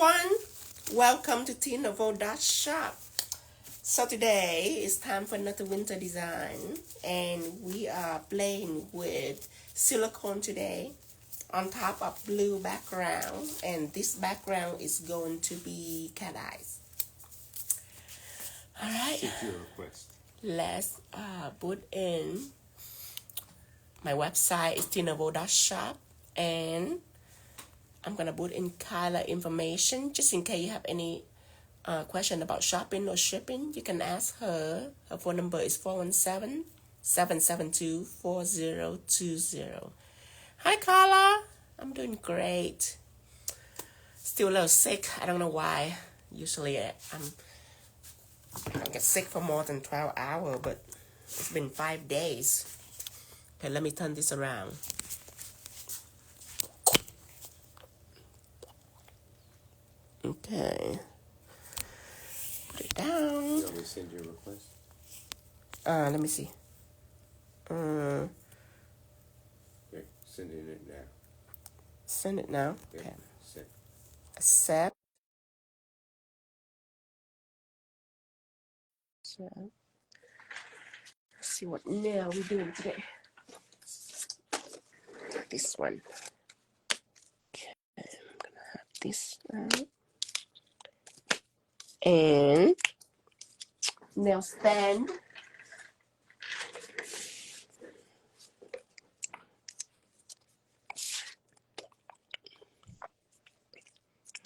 everyone, welcome to 𝙤𝙤𝙏𝙯. So today is time for another winter design, and we are playing with silicone today on top of blue background, and this background is going to be cat eyes. All right, let's put in my website is 𝙤𝙤𝙏𝙯, and I'm gonna put in Kyla information just in case you have any question about shopping or shipping. You can ask her. Her phone number is 417-772-4020. Hi Kyla, I'm doing great. Still a little sick. I don't know why. Usually I get sick for more than 12 hours, but it's been 5 days. Okay, let me turn this around. Okay. Put it down. You want me to send you a request? Let me see. Okay, sending it now. Send it now. Yeah, Okay. send. Accept. So, let's see what nail we're doing today. This one. Okay, I'm gonna have this out. And nail stand.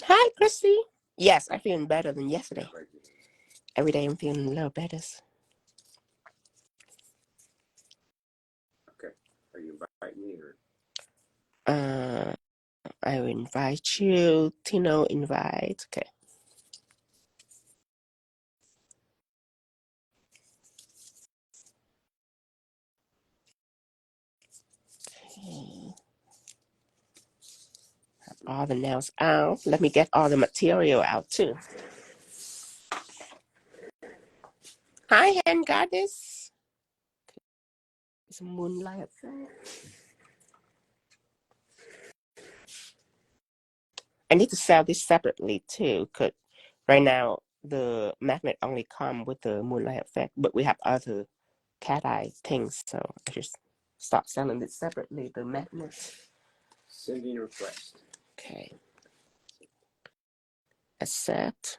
Hi, Chrissy. Yes, I'm feeling better than yesterday. Right there. Every day I'm feeling a little better. Okay, are you inviting me or? I will invite you. Tino invite. Okay. Okay. All the nails out. Let me get all the material out too. Hi, hand goddess. It's a Moonlight Effect. I need to sell this separately too, because right now the magnet only come with the Moonlight Effect, but we have other cat eye things, so I just start selling it separately, the magnet. Sending request. Okay. Accept.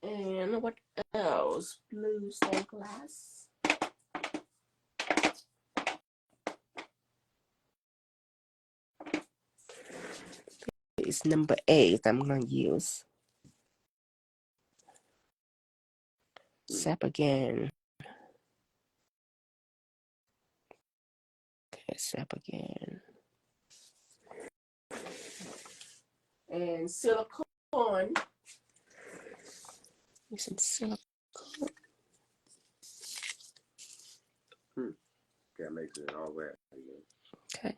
And what else? Blue sunglass. It's number 8 I'm gonna use. Accept again. Okay, accept again. And silicone. Use some silicone. Okay, I'm making it all wet again. Okay.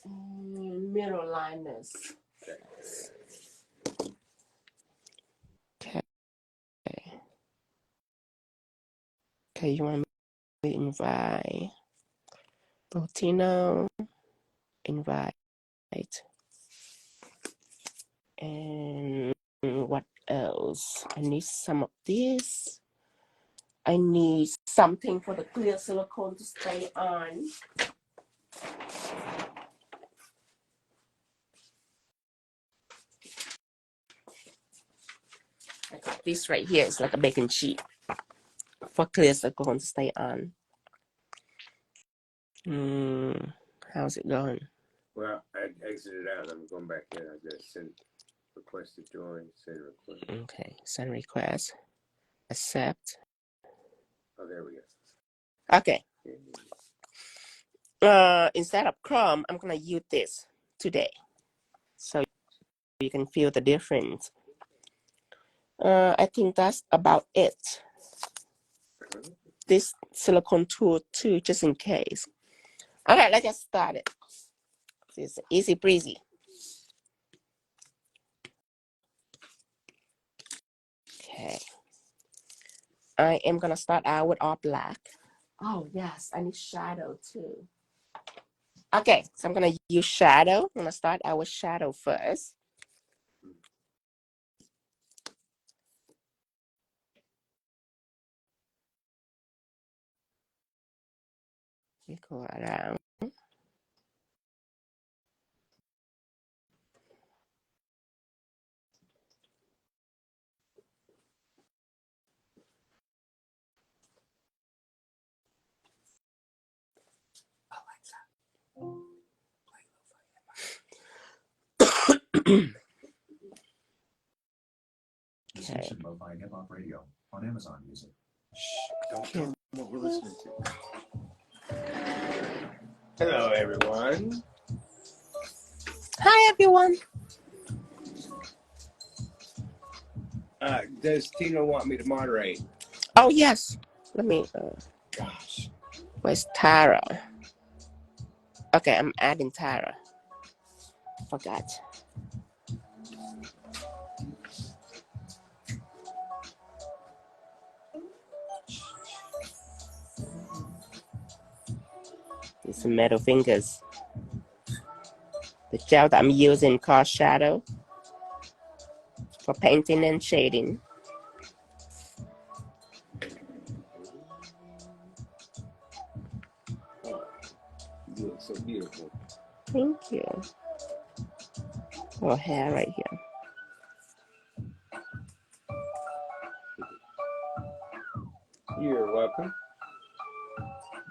And mirror liners. Okay. Okay, you want me to invite Botino, invite, and what else? I need some of this. I need something for the clear silicone to stay on. I got this right here. It's like a baking sheet for clear silicone to stay on. How's it going? Well, I exited out. I'm going back in. I just sent request to join. Send request. Okay, send request. Accept. Oh, there we go. Okay. Instead of Chrome, I'm gonna use this today, so you can feel the difference. I think that's about it. This silicone tool too, just in case. Okay, let's get started. It's easy breezy. I am gonna start out with all black. Oh yes, I need shadow too. Okay, so I'm gonna use shadow. I'm gonna start out with shadow first. We go around. Okay. Lo-fi hip-hop radio on Amazon Music. Don't tell them what we're listening to. Hello, everyone. Hi, everyone. Does Tina want me to moderate? Oh yes. Let me. Gosh. Where's Tara? Okay, I'm adding Tara. Forgot. These are metal fingers. The gel that I'm using called Shadow for painting and shading. You look so beautiful. Thank you. Oh, hair right here. You're welcome.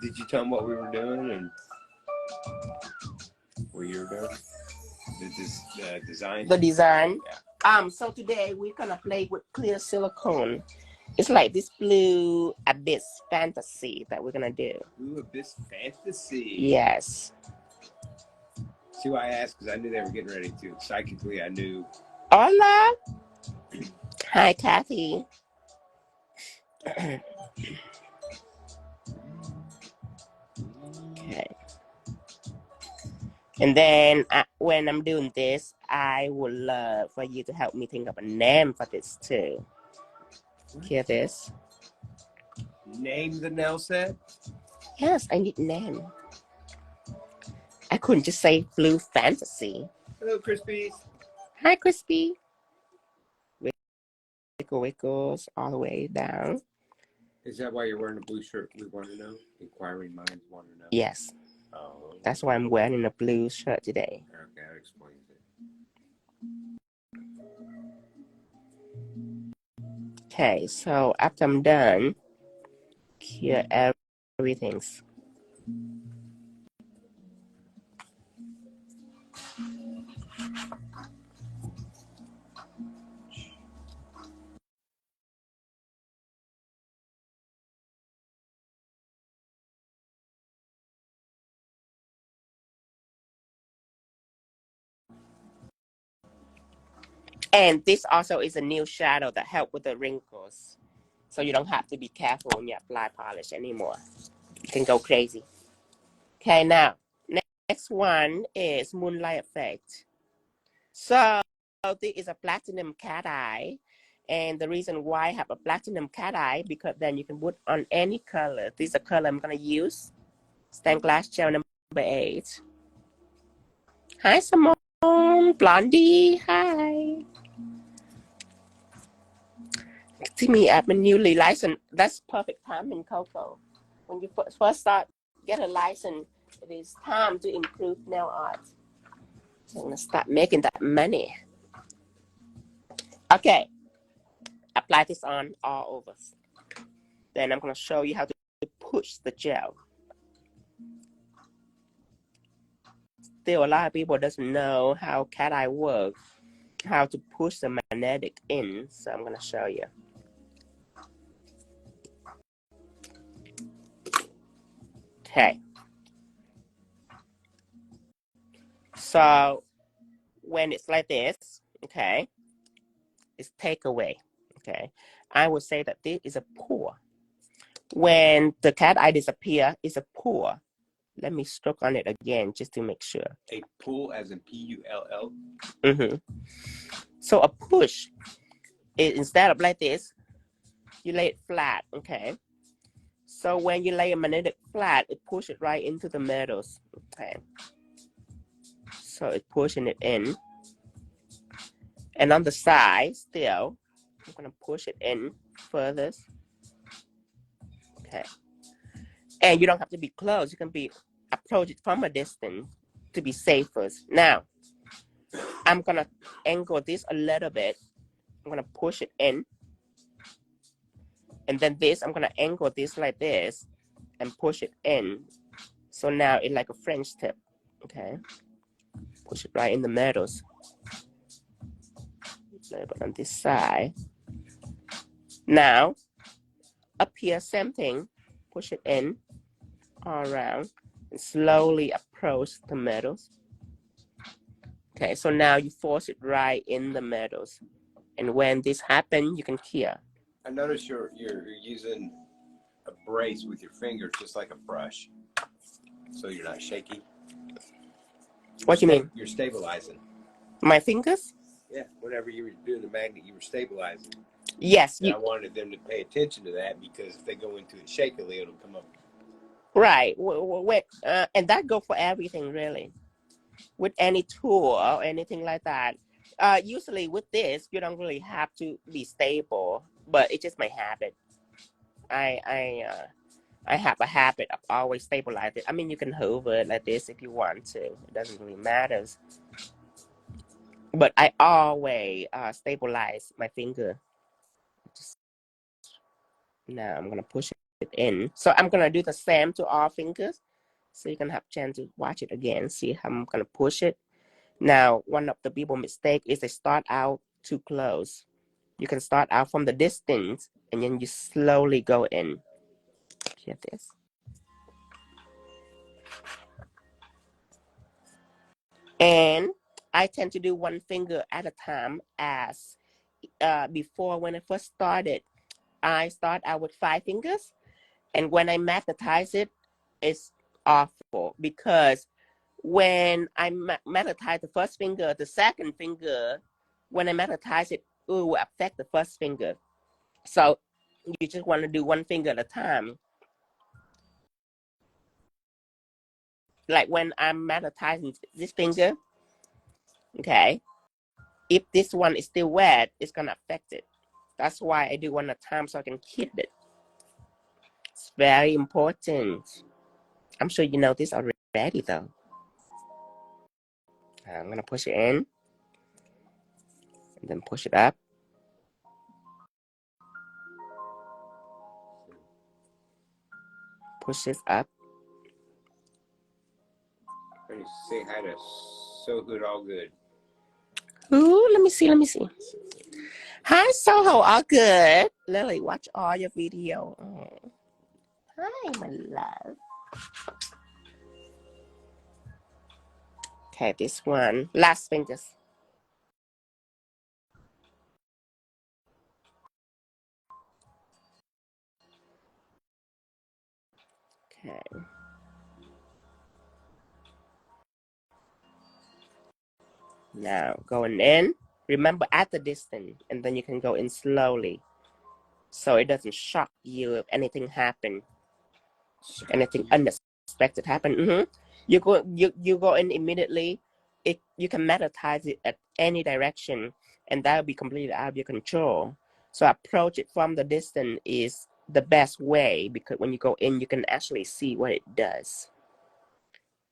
Did you tell them what we were doing and what you were doing? The design? The design. Yeah. So today we're gonna play with clear silicone. It's like this blue abyss fantasy that we're gonna do. Blue Abyss Fantasy. Yes. See why I asked? Because I knew they were getting ready to. Psychically, I knew. Hola. Hi, Kathy. Okay. And then when I'm doing this, I would love for you to help me think of a name for this too. Hear this? Name the nail set? Yes, I need name. I couldn't just say blue fantasy. Hello, Crispies. Hi, Crispy. Wiggle wiggles all the way down. Is that why you're wearing a blue shirt? We want to know. Inquiring minds want to know. Yes. Oh. That's why I'm wearing a blue shirt today. Okay, that explains it. Okay, so after I'm done, cure everything. And this also is a new shadow that helps with the wrinkles. So you don't have to be careful when you apply polish anymore. You can go crazy. Okay, now, next one is Moonlight Effect. So this is a platinum cat eye. And the reason why I have a platinum cat eye, because then you can put on any color. This is a color I'm going to use. Stained glass gel number 8. Hi, Simone. Blondie. Hi. To me, I'm a newly licensed. That's perfect timing, Coco. When you first start, get a license, it is time to improve nail art. So I'm going to start making that money. Okay. Apply this on all over. Then I'm going to show you how to push the gel. Still, a lot of people doesn't know how cat eye works, how to push the magnetic in. So I'm going to show you. Okay. So when it's like this, okay, it's take away. Okay. I would say that this is a pour. When the cat eye disappear, it's a pour. Let me stroke on it again just to make sure. A pull as in P-U-L-L? So a push is instead of like this, You lay it flat, okay? So when you lay a magnetic flat, it pushes it right into the metals, okay? So it's pushing it in. And on the side, still, I'm gonna push it in further. Okay. And you don't have to be close. You can be approach it from a distance to be safer. Now, I'm gonna angle this a little bit. I'm gonna push it in. And then this, I'm gonna angle this like this and push it in. So now it's like a French tip. Okay. Push it right in the metals. A little bit on this side. Now, up here, same thing. Push it in all around and slowly approach the metals. Okay, so now you force it right in the metals. And when this happens, you can hear. I notice you're using a brace with your fingers, just like a brush, so you're not shaky. What you mean? You're stabilizing. My fingers? Yeah, whenever you were doing the magnet, you were stabilizing. Yes. And I wanted them to pay attention to that, because if they go into it shakily, it'll come up. Right. And that goes for everything, really. With any tool or anything like that. Usually with this, you don't really have to be stable, but it's just my habit. I have a habit of always stabilizing it. I mean, you can hover it like this if you want to. It doesn't really matter. But I always stabilize my finger. Now I'm gonna push it in. So I'm gonna do the same to all fingers. So you can have a chance to watch it again. See how I'm gonna push it. Now, one of the people mistake is they start out too close. You can start out from the distance and then you slowly go in. Hear this. And I tend to do one finger at a time, as before when I first started, I start out with 5 fingers. And when I magnetize it, it's awful, because when I magnetize the first finger, the second finger, when I magnetize it, it will affect the first finger. So you just want to do one finger at a time. Like when I'm magnetizing this finger, okay, if this one is still wet, it's going to affect it. That's why I do one at a time, so I can keep it. It's very important. I'm sure you know this already, though. I'm going to push it in and then push it up. Push this up. Say hi to 𝙎𝙖𝙥𝙥𝙚𝙧. Ooh, let me see. Hi, Soho, all good. Lily, watch all your video. Oh. Hi, my love. Okay, this one. Last fingers. Okay. Now, going in. Remember at the distance, and then you can go in slowly, so it doesn't shock you if anything happen. Anything unexpected happen. You go in immediately. You can magnetize it at any direction, and that will be completely out of your control. So approach it from the distance is the best way, because when you go in, you can actually see what it does.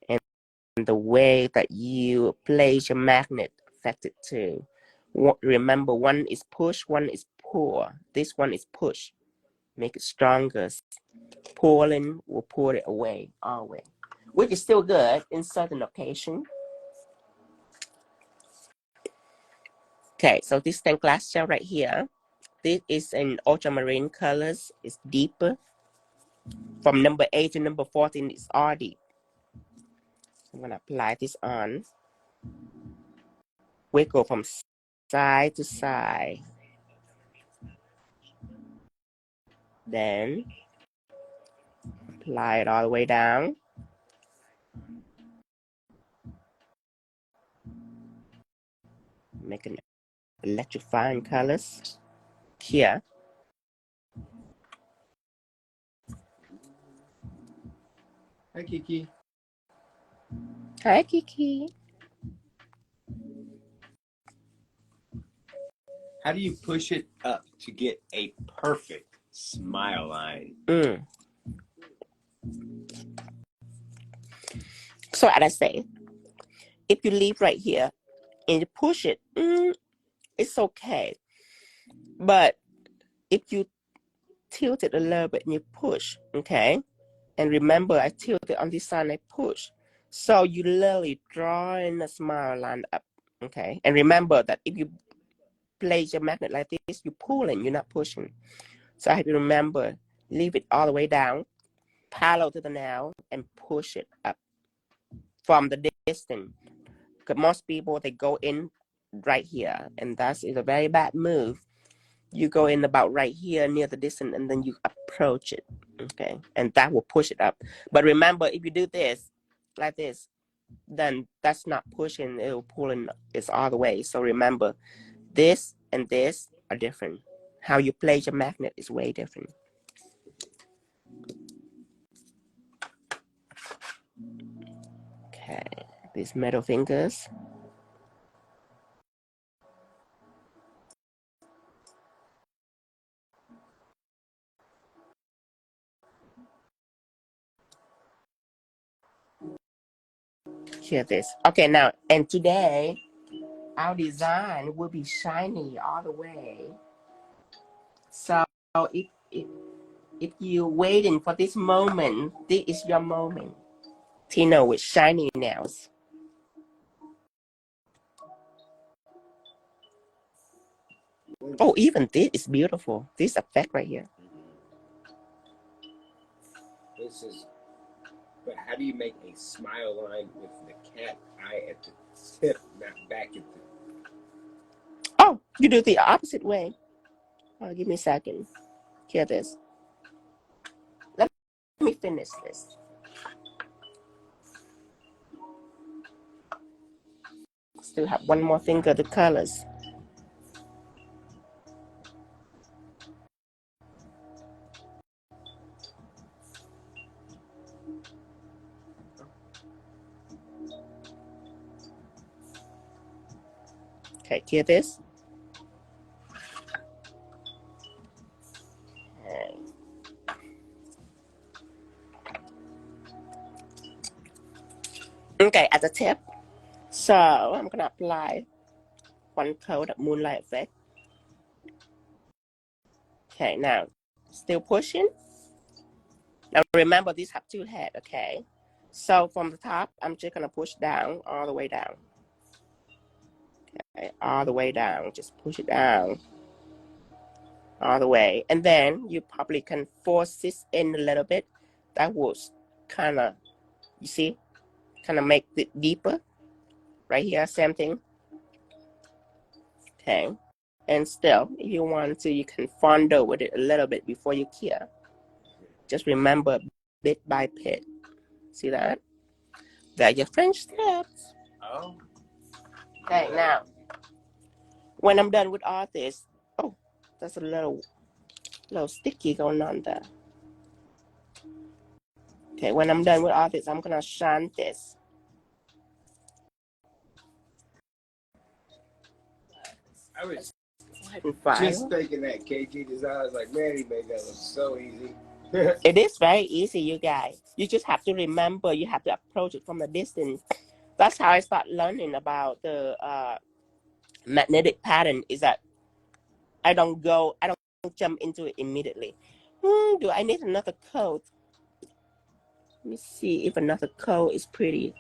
And the way that you place your magnet affect it too. Remember, one is push, one is pull. This one is push. Make it stronger. Pulling will pull it away always, which is still good in certain occasions. Okay, so this stained glass shell right here, this is in ultramarine colors. It's deeper. From number 8 to number 14, it's all deep. I'm gonna apply this on. Wiggle from side to side. Then apply it all the way down. Make an electrifying colors here. Hi, Kiki. Hi, Kiki. How do you push it up to get a perfect smile line? So as I say, if you leave right here and you push it, it's okay. But if you tilt it a little bit and you push, okay? And remember, I tilted on this side and I push. So you literally drawing a smile line up, okay? And remember that if you place your magnet like this, you're pulling, you're not pushing. So I have to remember, leave it all the way down, parallel to the nail, and push it up from the distance. Because most people, they go in right here, and that is a very bad move. You go in about right here near the distance, and then you approach it, okay? And that will push it up. But remember, if you do this, like this, then that's not pushing, it will pull in, it's all the way. So remember, this and this are different. How you place your magnet is way different. Okay, these metal fingers. Here this. Okay, now, and today, our design will be shiny all the way. So if you're waiting for this moment, this is your moment. Tina with shiny nails. Oh, even this is beautiful. This effect right here. This is, but how do you make a smile line with the cat eye at the tip, not back at the... Oh, you do the opposite way. Oh, give me a second. Hear this. Let me finish this. Still have one more finger, the colors. Okay, hear this. Okay, at the tip. So I'm gonna apply one coat of Moonlight Effect. Okay, now still pushing. Now remember, these have two heads, okay? So from the top, I'm just gonna push down, all the way down. Okay, all the way down, just push it down. All the way. And then you probably can force this in a little bit. That will kind of, you see, kind of make it deeper. Right here, same thing. Okay. And still, if you want to, you can fondle with it a little bit before you cure. Just remember, bit by bit. See that? They're your French tips. Oh. Okay, now, when I'm done with all this, oh, there's a little sticky going on there. Okay, when I'm done with all this, I'm gonna shine this. I was File. just thinking that KG design. I was like, man, he made that look so easy. It is very easy, you guys. You just have to remember, you have to approach it from a distance. That's how I start learning about the magnetic pattern, is that I don't jump into it immediately. Do I need another coat? Let me see if another coat is pretty.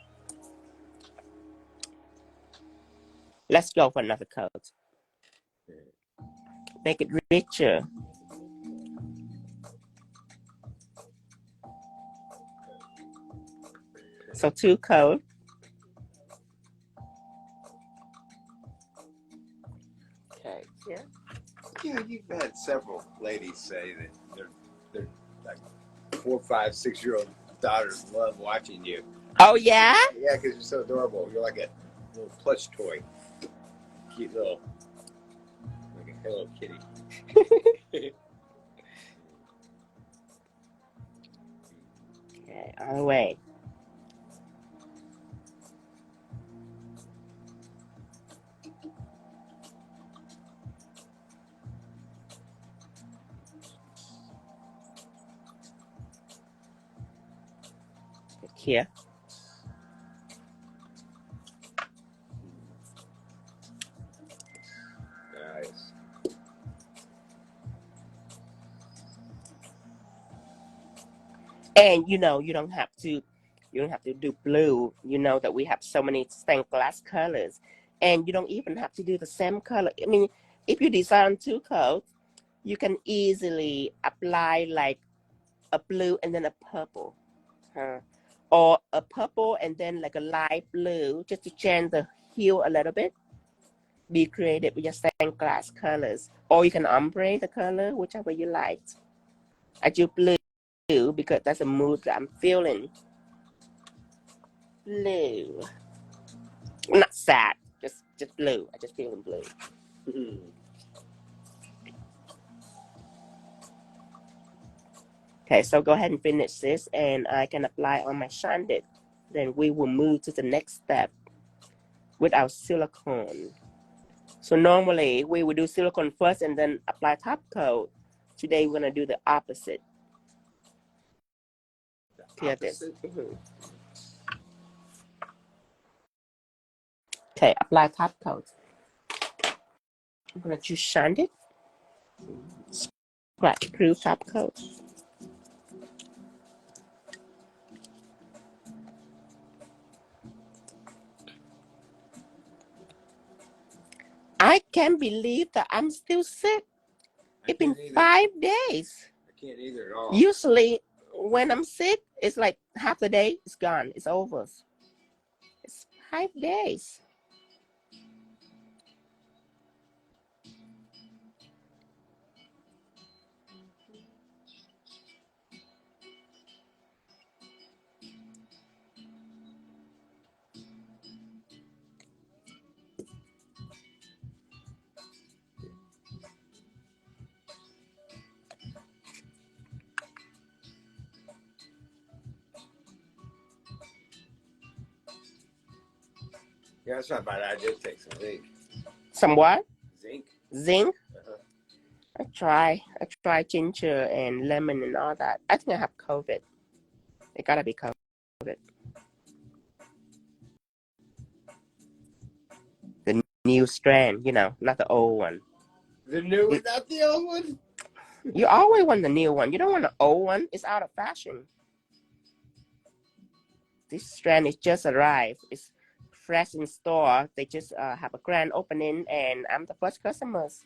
Let's go for another coat. Make it richer. So 2 coats. Okay, here. Yeah, you've had several ladies say that they're like 4, 5, 6-year-old daughters love watching you. Oh, yeah? Yeah, because you're so adorable. You're like a little plush toy. Cute little, like a Hello Kitty. Okay, colorway. Here. Nice. And you don't have to do blue. You know that we have so many stained glass colors, and you don't even have to do the same color. I mean, if you design 2 coats, you can easily apply like a blue and then a purple, or a purple and then like a light blue, just to change the hue a little bit. Be creative with your stained glass colors, or you can ombre the color, whichever you like. I do blue because that's a mood that I'm feeling. Blue. I'm not sad, just blue. I just feeling blue. Okay, so go ahead and finish this, and I can apply on my shanded. Then we will move to the next step with our silicone. So normally we would do silicone first and then apply top coat. Today we're gonna do the opposite. Clear this. Okay, apply top coat. I'm gonna choose shanded. Scratch proof top coat. I can't believe that I'm still sick. It's been 5 days. I can't either at all. Usually when I'm sick, it's like half the day, it's gone, it's over. It's 5 days. Yeah, that's not bad. I did take some zinc. Some what? Zinc. Zinc? Uh-huh. I try ginger and lemon and all that. I think I have COVID. It gotta be COVID. The new strand, not the old one. The new one, not the old one? You always want the new one. You don't want the old one. It's out of fashion. This strand is just arrived. It's fresh in store. They just have a grand opening, and I'm the first customers.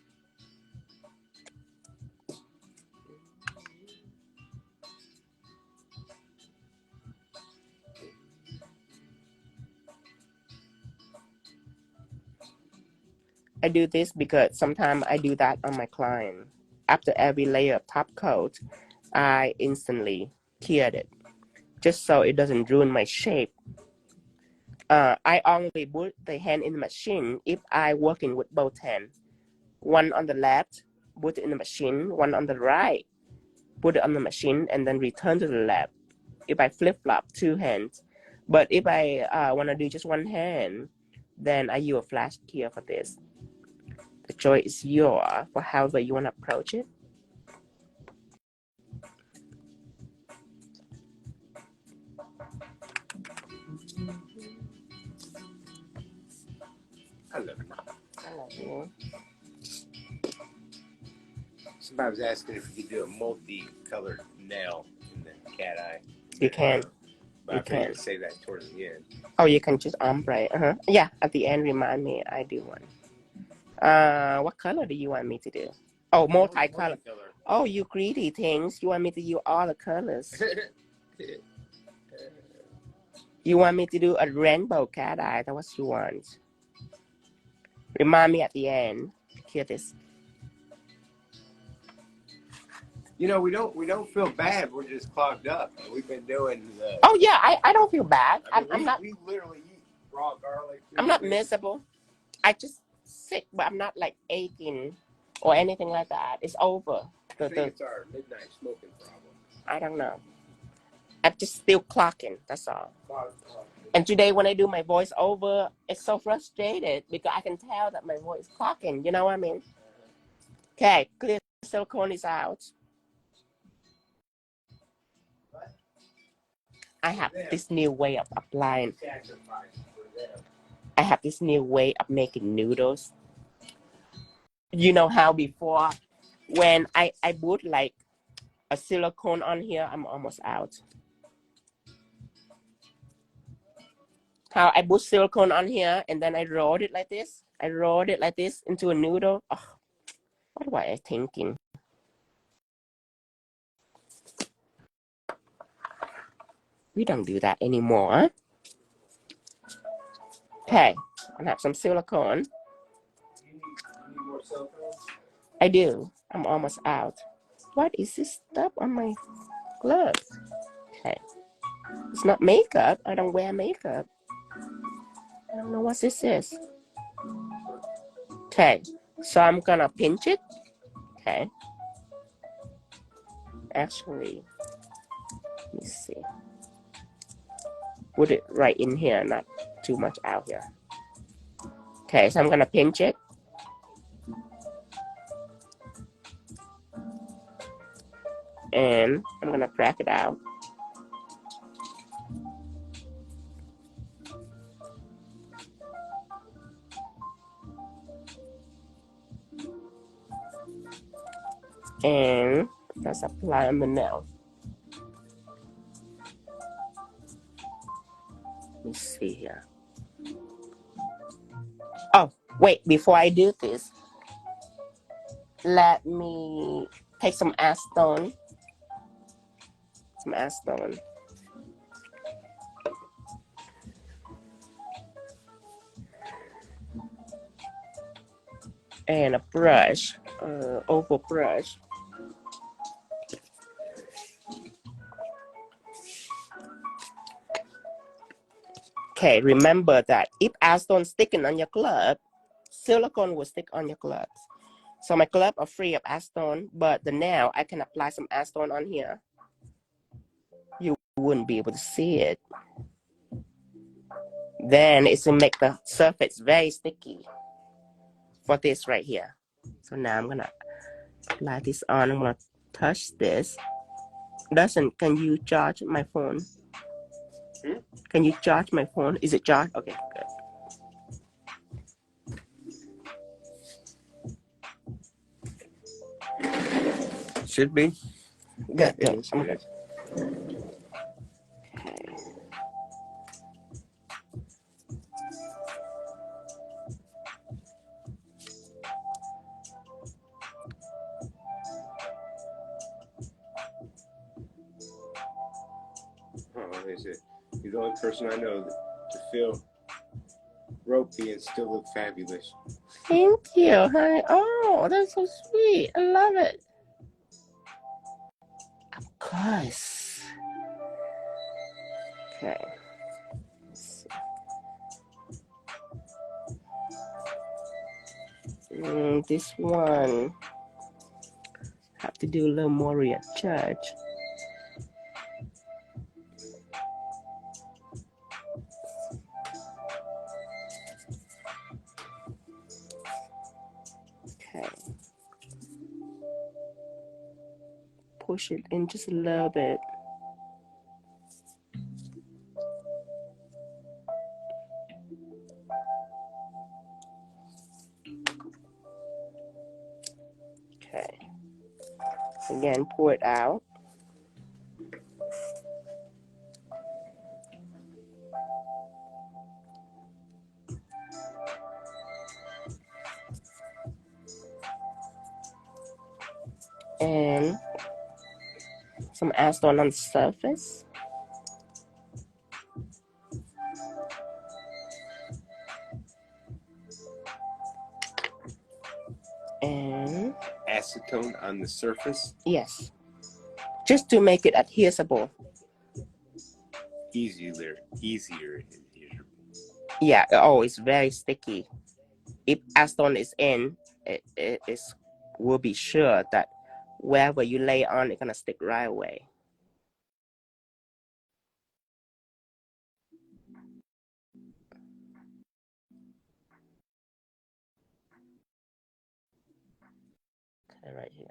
I do this because sometimes I do that on my client. After every layer of top coat, I instantly clear it, just so it doesn't ruin my shape. I only put the hand in the machine if I working with both hands. One on the left, put it in the machine. One on the right, put it on the machine, and then return to the left. If I flip-flop 2 hands. But if I want to do just 1 hand, then I use a flash clear for this. The choice is yours for however you want to approach it. I love it. I love you. Somebody was asking if you could do a multi-colored nail in the cat eye. You can. But You I figured can. to say that towards the end. Oh, you can just ombre. Yeah, at the end, remind me. I do one. What color do you want me to do? Oh, multi-color. Oh, you greedy things. You want me to use all the colors. You want me to do a rainbow cat eye. That's what you want. Remind me at the end. Hear this. We don't feel bad. We're just clogged up. We've been doing the... Oh yeah, I don't feel bad. I'm not. We literally eat raw garlic. I'm not miserable. I just sick, but I'm not like aching or anything like that. It's over. I think it's our midnight smoking problem. I don't know. I'm just still clocking, that's all. And today when I do my voiceover, it's so frustrated because I can tell that my voice is clocking, you know what I mean? Okay, clear silicone is out. I have this new way of applying. I have this new way of making noodles. You know how before, when I put like a silicone on here, I'm almost out. How I put silicone on here and then I rolled it like this. I rolled it like this into a noodle. Oh, what was I thinking? We don't do that anymore. Okay, I have some silicone. You need more silicone? I do. I'm almost out. What is this stuff on my gloves? Okay. It's not makeup. I don't wear makeup. I don't know what this is. Okay. So I'm gonna pinch it. Okay. Actually, let me see. Put it right in here, not too much out here. Okay, so I'm gonna pinch it. And I'm gonna crack it out. And let's apply on the nail. Let me see here. Oh, wait, before I do this, let me take some acetone. Some acetone. And a brush, oval brush. Okay, remember that if acetone sticking on your glove, silicone will stick on your gloves. So my gloves are free of acetone, but the nail, I can apply some acetone on here. You wouldn't be able to see it. Then it will make the surface very sticky for this right here. So now I'm gonna apply this on. I'm gonna touch this. Can you charge my phone? Can you charge my phone? Is it charged? Okay, good. Should be. Good. Yeah, Good. I'm good. Oh, is it? You're the only person I know to feel ropey and still look fabulous. Thank you, honey. Oh, that's so sweet. I love it. Of course. Okay. This one have to do a little more readjust. Okay. Push it in just a little bit. Okay. Again, pour it out. And some acetone on the surface. And Acetone on the surface? yes, just to make it adhesible. Easier. Yeah, oh, it's very sticky. If acetone is in, it will be sure that wherever you lay on, it's gonna stick right away. right here.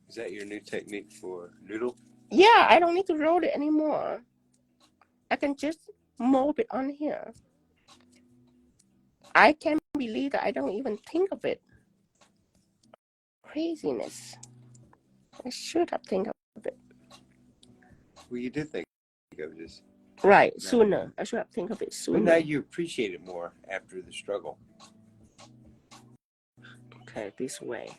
Is that your new technique for noodle? Yeah, I don't need to roll it anymore. I can just mold it on here. I can't believe that I don't even think of it. Craziness. I should have think of it. Well, you did think of this. Right, sooner. I should have think of it sooner. Well, now you appreciate it more after the struggle. Okay, this way.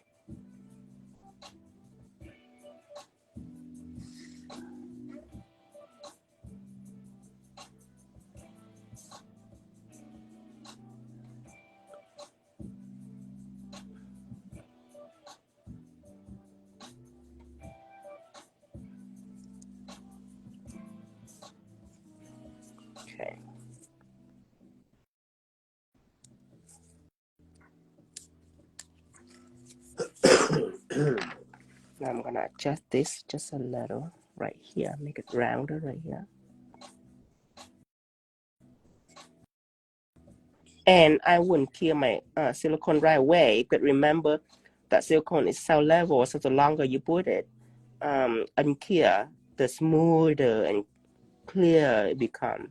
Okay. Now I'm gonna adjust this just a little right here, make it rounder right here. And I wouldn't clear my silicone right away, but remember that silicone is cell level, so the longer you put it unclear, the smoother and clear it becomes.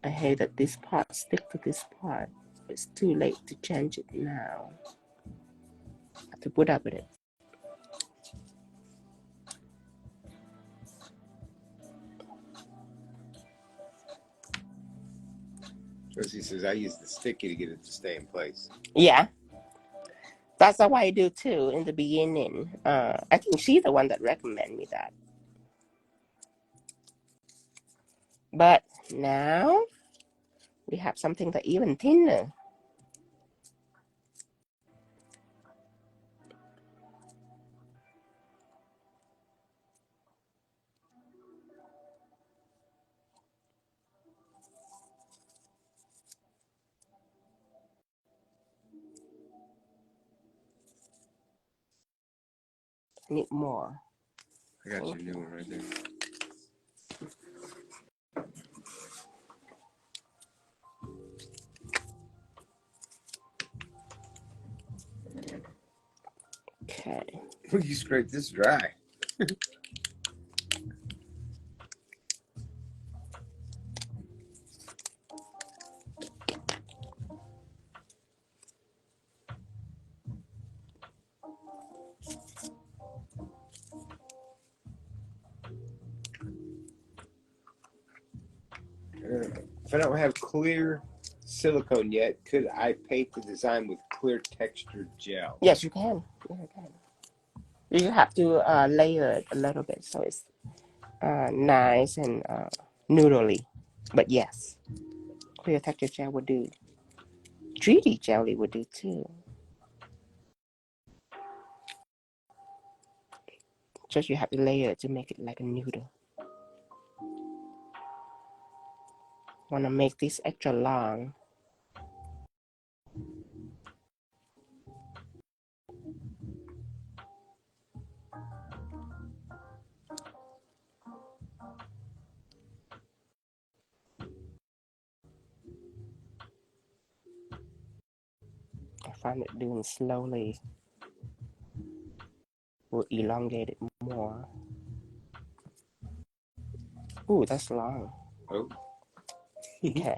I hate that this part stick to this part. It's too late to change it now. I have to put up with it. Josie says I use the sticky to get it to stay in place. Yeah. That's how I do too in the beginning. I think she's the one that recommended me that. But now we have something that even thinner. I need more. I got your new one right there. Okay. You scrape this dry. If I don't have clear silicone yet, could I paint the design with clear textured gel? Yes, you can. Yes, you can. You have to layer it a little bit so it's nice and noodly. But yes, clear texture gel would do. 3D jelly would do too. Just you have to layer it to make it like a noodle. Want to make this extra long. I find it doing slowly will elongate it more. Ooh, that's long. Oh. Okay.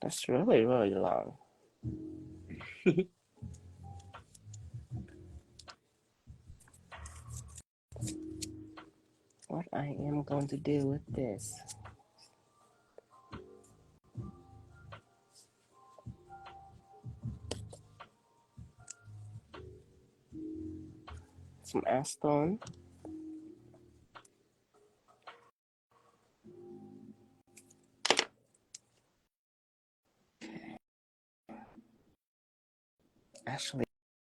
That's really, really long. What I am going to do with this. Some acetone. Actually,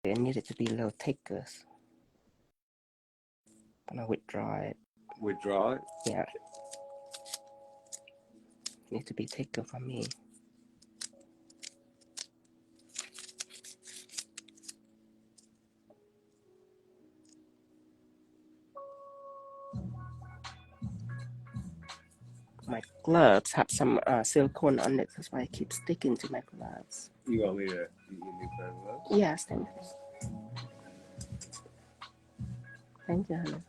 I need it to be a little thicker. I'm gonna withdraw it. Withdraw it? Yeah. Need to be thicker for me. My gloves have some silicone on it. That's why I keep sticking to my gloves. You want me to give you a new pair of gloves? Yes, thank you. Thank you, honey.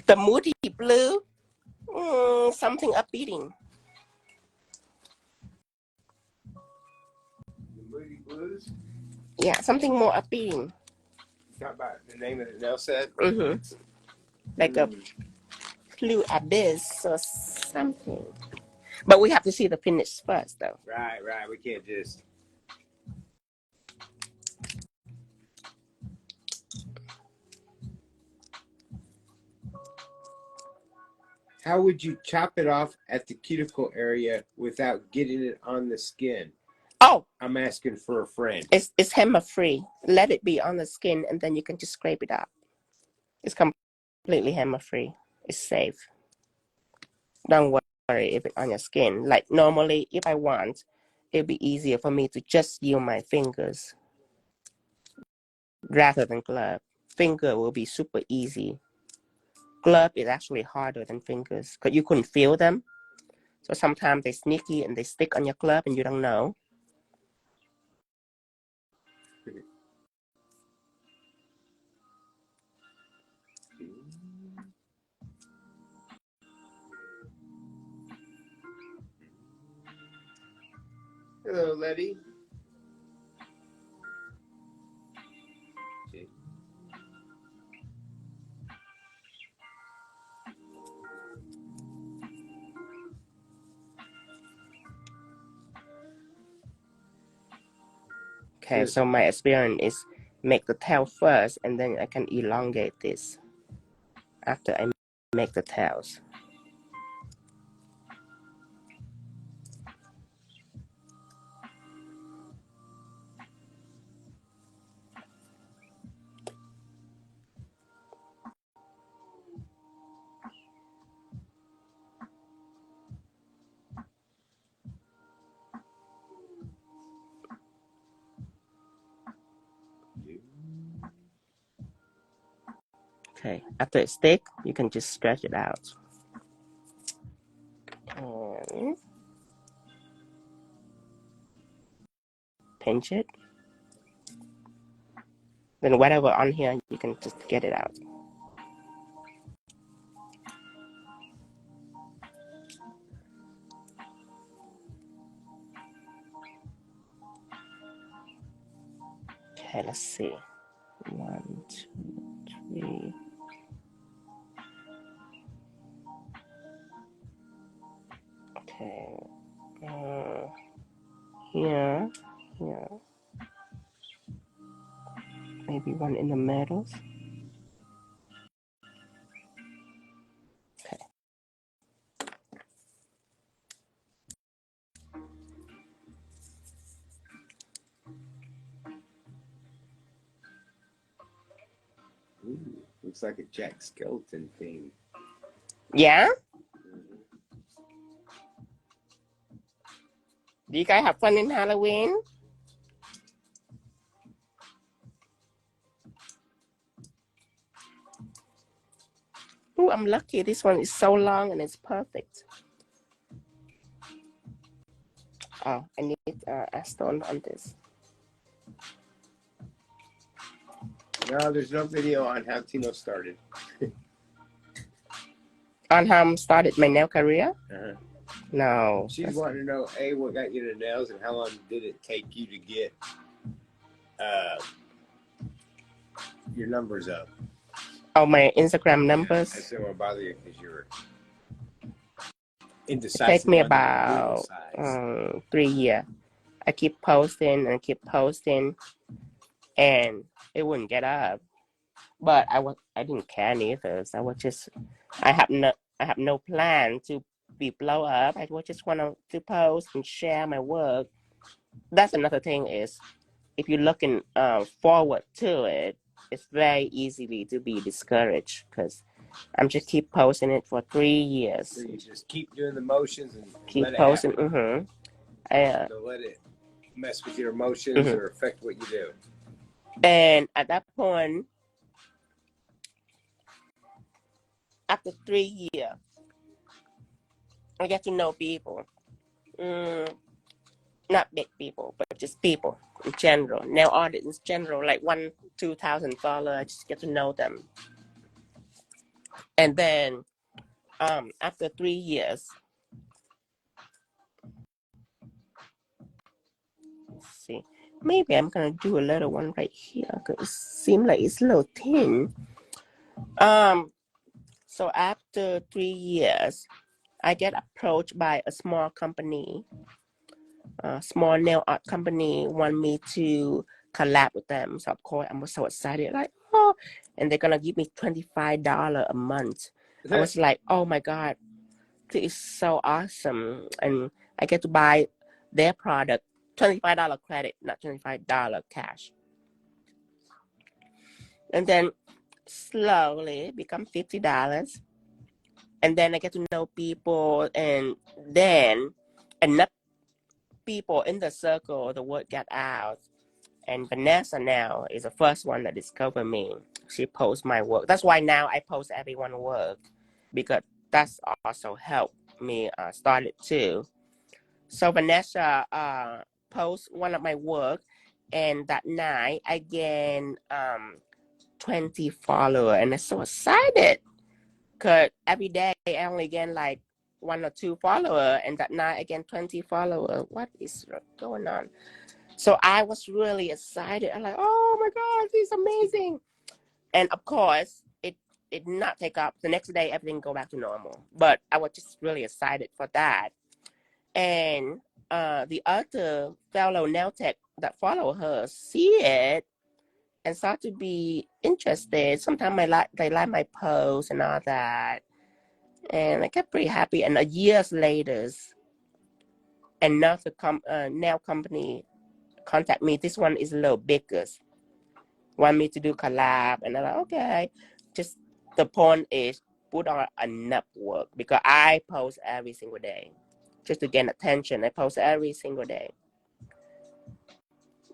The moody blue, something upbeating. The Moody Blues? Yeah, something more upbeating. Talk about the name of the nail set? Like a blue abyss or something. But we have to see the finish first, though. Right. We can't just. How would you chop it off at the cuticle area without getting it on the skin? Oh, I'm asking for a friend. it's hammer free. Let it be on the skin, and then you can just scrape it up. It's completely hammer free. It's safe. Don't worry if it's on your skin. Like normally, if I want, it'd be easier for me to just use my fingers rather than glove. Finger will be super easy. Glove is actually harder than fingers because you couldn't feel them. So sometimes they sneaky and they stick on your glove and you don't know. Hello, Letty. Okay, so my experience is make the tail first and then I can elongate this after I make the tails. Okay, after it stick, you can just stretch it out. And pinch it. Then whatever on here, you can just get it out. Okay, let's see. 1, 2, 3. Okay. Here. Maybe one in the middle. Okay. Ooh, looks like a Jack Skeleton thing. Yeah? Do you guys have fun in Halloween? Oh, I'm lucky. This one is so long and it's perfect. Oh, I need acetone on this. No, there's no video on how Tino started. On how I started my nail career? No. She's wanting to know, A, what got you to nails and how long did it take you to get your numbers up? Oh, my Instagram numbers? I still want to bother you because you're It indecisive. takes me on the about size. 3 years. I keep posting and keep posting, and it wouldn't get up. But I didn't care neither. So I was just, I have no plan to be blow up. I would just want to post and share my work. That's another thing is, if you're looking forward to it, it's very easily to be discouraged because I'm just keep posting it for 3 years. So you just keep doing the motions and Keep let posting. it happen. Don't let it mess with your emotions or affect what you do. And at that point, after 3 years, I get to know people. Not big people, but just people in general. Nail artists in general, like 1,000-2,000 followers. I just get to know them. And then after 3 years, let's see, maybe I'm gonna do a little one right here because it seems like it's a little thin. So after 3 years, I get approached by a small company, small nail art company, want me to collab with them. So of course I was so excited, like, oh, and they're gonna give me $25 a month. I was like, oh my God, this is so awesome. And I get to buy their product, $25 credit, not $25 cash. And then slowly become $50. And then I get to know people, and then enough people in the circle, the word got out. And Vanessa now is the first one that discovered me. She posts my work. That's why now I post everyone's work, because that's also helped me start it too. So Vanessa posts one of my work, and that night I gained 20 followers, and I'm so excited because every day I only gain like 1 or 2 followers, and that night I gained 20 followers. What is going on? So I was really excited. I'm like, oh my God, this is amazing. And of course, it did not take up. The next day, everything go back to normal. But I was just really excited for that. And the other fellow nail tech that follow her see it and start to be interested. Sometimes they like my post and all that. And I get pretty happy. And years later, another nail company contact me. This one is a little bigger. Want me to do collab, and I'm like, okay. Just the point is put on enough work, because I post every single day just to gain attention. I post every single day.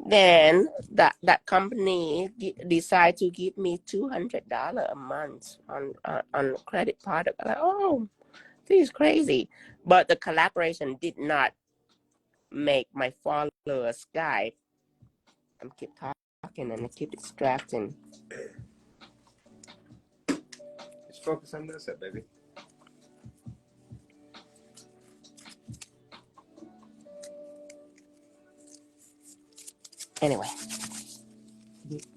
Then that company decide to give me $200 a month on credit product. I'm like, oh, this is crazy. But the collaboration did not make my followers sky. I'm keep talking and I keep distracting. Just focus on this, baby. Anyway, let's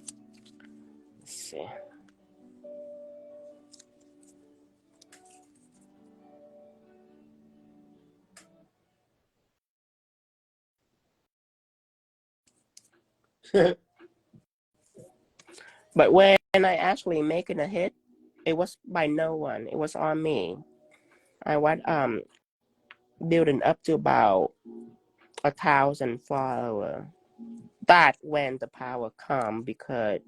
see. But when I actually making a hit, it was by no one. It was on me. I was building up to about 1,000 followers. That when the power come, because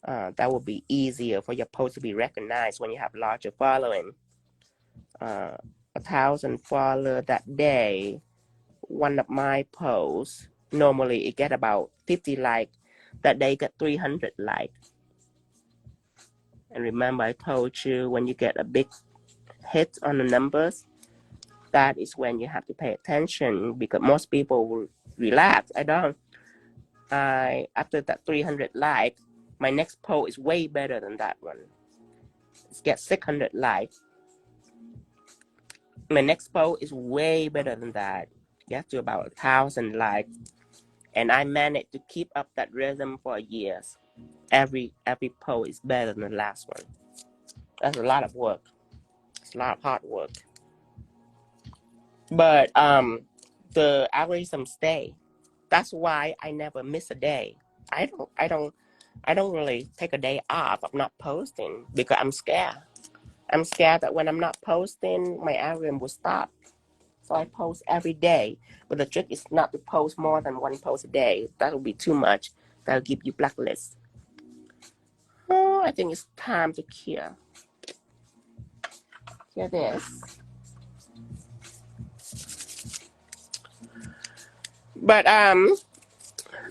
that will be easier for your post to be recognized when you have larger following. 1,000 followers that day. One of my posts, normally it get about 50 likes. That day got 300 likes. And remember, I told you, when you get a big hit on the numbers, that is when you have to pay attention, because most people will relax. I don't. After that 300 likes, My next poll is way better than that one. It's get 600 likes. My next poll is way better than that. Get to about 1,000 likes. And I managed to keep up that rhythm for years. Every poll is better than the last one. That's a lot of work. It's a lot of hard work. But the algorithm stay. That's why I never miss a day. I don't really take a day off of not posting because I'm scared. I'm scared that when I'm not posting, my algorithm will stop. So I post every day. But the trick is not to post more than one post a day. That will be too much. That'll give you blacklist. Oh, I think it's time to cure. Cure this. But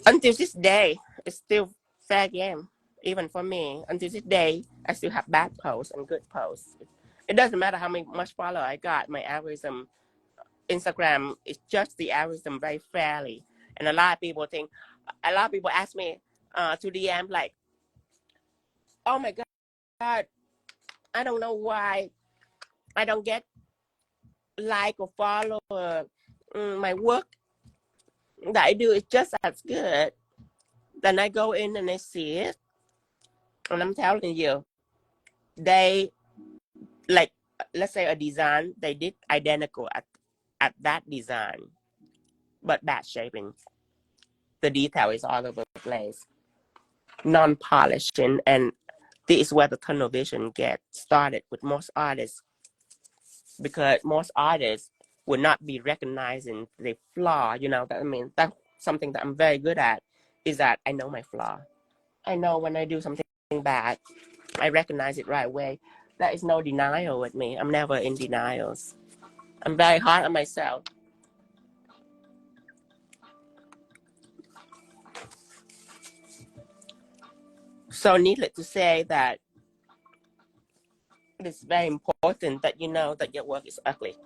until this day, it's still fair game. Even for me, until this day, I still have bad posts and good posts. It doesn't matter how much follower I got. My algorithm, Instagram is just the algorithm very fairly. And a lot of people ask me to DM like, oh my God, I don't know why I don't get like or follow. My work that I do is just as good. Then I go in and I see it. And I'm telling you, they, like, let's say a design, they did identical at that design, but bad shaping. The detail is all over the place. Non-polishing, and this is where the tunnel vision gets started with most artists, because most artists would not be recognizing the flaw. You know, I mean, that's something that I'm very good at, is that I know my flaw. I know when I do something bad, I recognize it right away. There is no denial with me. I'm never in denials. I'm very hard on myself. So needless to say that it's very important that you know that your work is ugly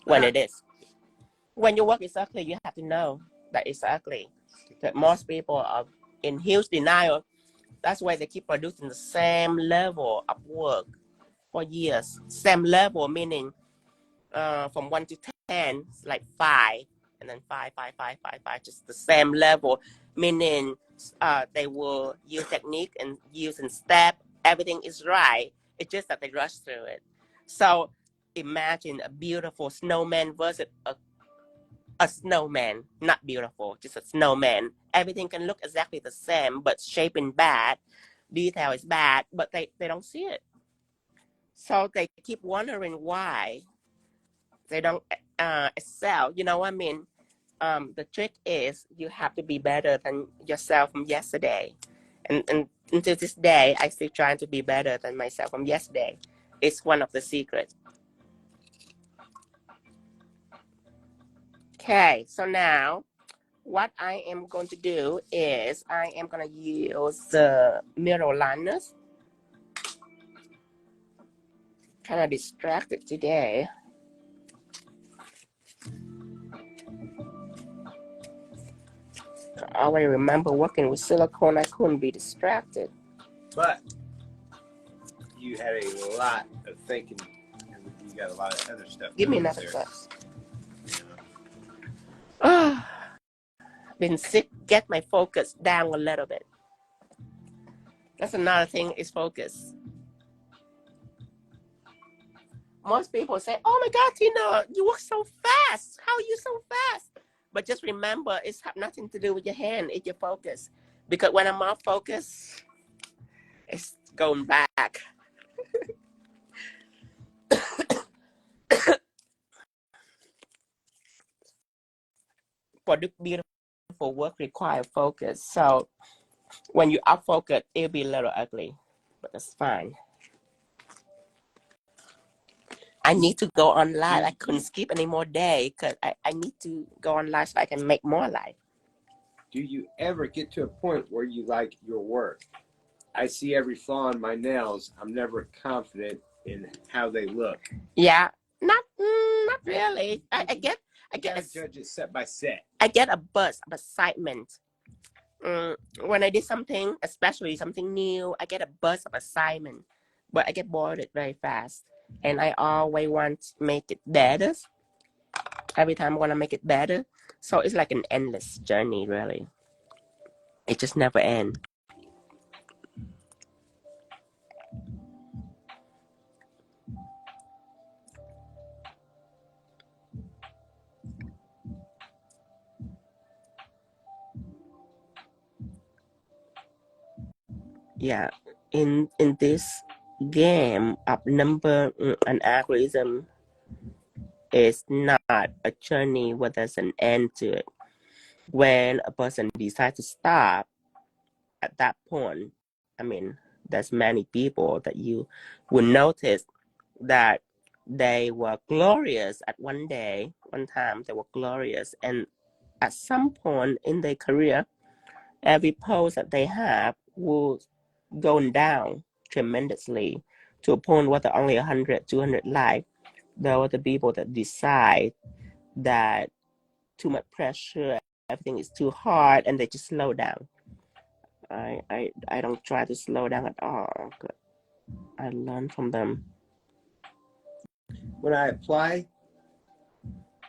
when it is. When your work is ugly, you have to know that it's ugly. That most people are in huge denial. That's why they keep producing the same level of work for years. Same level, meaning from 1 to 10, like 5, and then 5, 5, 5, 5, 5, just the same level, meaning they will use technique and use in step. Everything is right. It's just that they rush through it. So imagine a beautiful snowman versus a snowman, not beautiful, just a snowman. Everything can look exactly the same, but shaping bad, detail is bad, but they don't see it. So they keep wondering why they don't excel. You know what I mean? The trick is you have to be better than yourself from yesterday. And until this day, I still trying to be better than myself from yesterday. It's one of the secrets. Okay, so now what I am going to do is I am going to use the mirror liners. Kind of distracted today. I already remember working with silicone. I couldn't be distracted. But you had a lot of thinking, and you got a lot of other stuff. Give me another glass. Been sick. Get my focus down a little bit. That's another thing, is focus. Most people say, oh my God, Tina, you work so fast. How are you so fast? But just remember, it's nothing to do with your hand. It's your focus. Because when I'm off focus, it's going back. For the beautiful work require focus. So when you off focus, it'll be a little ugly, but that's fine. I need to go on live. I couldn't skip any more day because I need to go on live so I can make more live. Do you ever get to a point where you like your work? I see every flaw in my nails. I'm never confident in how they look. Yeah, not really. I get judge it set by set. I get a burst of excitement when I did something, especially something new, I get a burst of excitement, but I get bored very fast. And I always want to make it better. Every time I want to make it better. So it's like an endless journey, really. It just never ends. Yeah, in this game of number and algorithm is not a journey where there's an end to it. When a person decides to stop at that point, I mean, there's many people that you will notice that they were glorious at one time they were glorious, and at some point in their career, every post that they have will going down tremendously to a point where there are only 100, 200 likes. There are the people that decide that too much pressure, everything is too hard, and they just slow down. I don't try to slow down at all. I learn from them. When I apply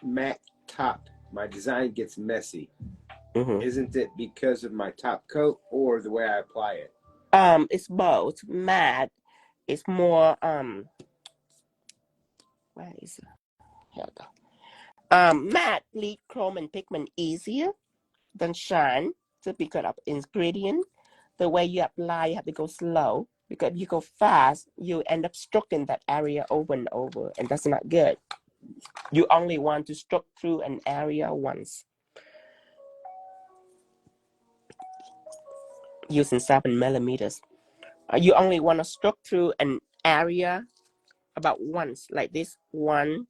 matte top, my design gets messy. Isn't it because of my top coat or the way I apply it? It's both. Matte is more where is it? Here we go. Matte bleed chrome and pigment easier than shine, just because of ingredient. The way you apply, you have to go slow, because if you go fast, you end up stroking that area over and over, and that's not good. You only want to stroke through an area once. Using 7mm. You only want to stroke through an area about once, like this. 1,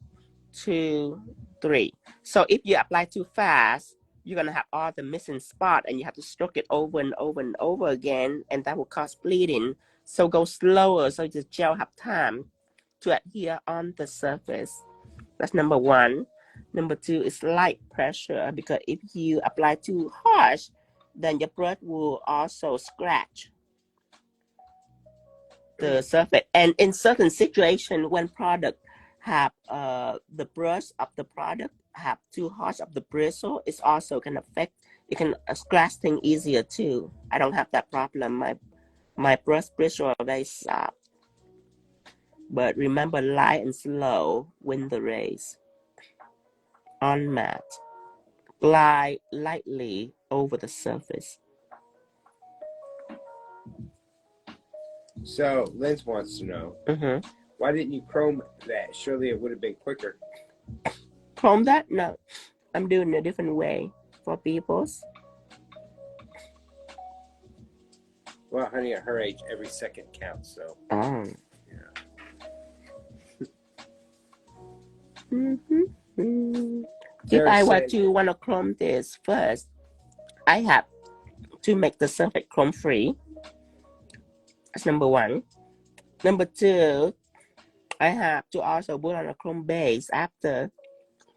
2, 3. So if you apply too fast, you're going to have all the missing spot, and you have to stroke it over and over and over again, and that will cause bleeding. So go slower so the gel have time to adhere on the surface. That's number one. Number two is light pressure, because if you apply too harsh, then your brush will also scratch the surface. And in certain situations, when product have the brush of the product have too harsh of the bristle, it's also can affect, it can scratch things easier too. I don't have that problem. My brush bristle are very soft. But remember, light and slow win the race. On matte, glide lightly over the surface. So Liz wants to know, why didn't you chrome that? Surely it would have been quicker. Chrome that? No, I'm doing a different way for people's. Well, honey, at her age, every second counts. So. If I were to want to chrome this first, I have to make the surface chrome free. That's number one. Number two, I have to also put on a chrome base after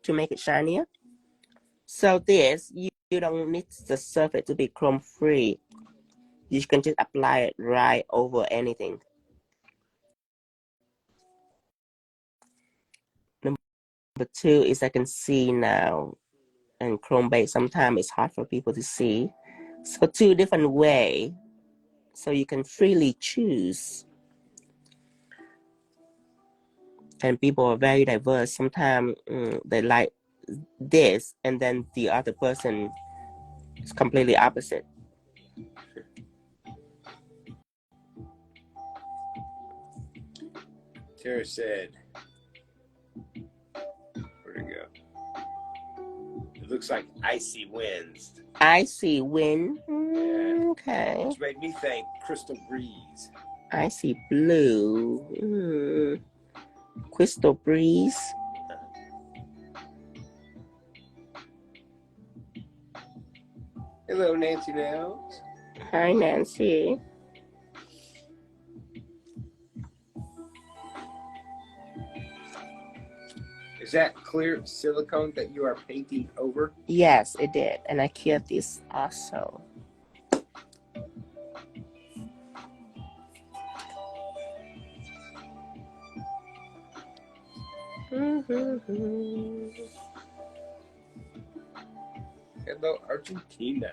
to make it shinier. So this, you don't need the surface to be chrome free. You can just apply it right over anything. Number two is I can see now, and chrome base sometimes it's hard for people to see. So two different ways, so you can freely choose. And people are very diverse. Sometimes they like this, and then the other person is completely opposite. Tara said, where'd it go? It looks like icy winds. Icy wind. Yeah. Okay. Which made me think crystal breeze. Icy blue. Crystal breeze. Hello, Nancy Nails. Hi, Nancy. Is that clear silicone that you are painting over? Yes, it did. And I cured this also. Hello, Argentina.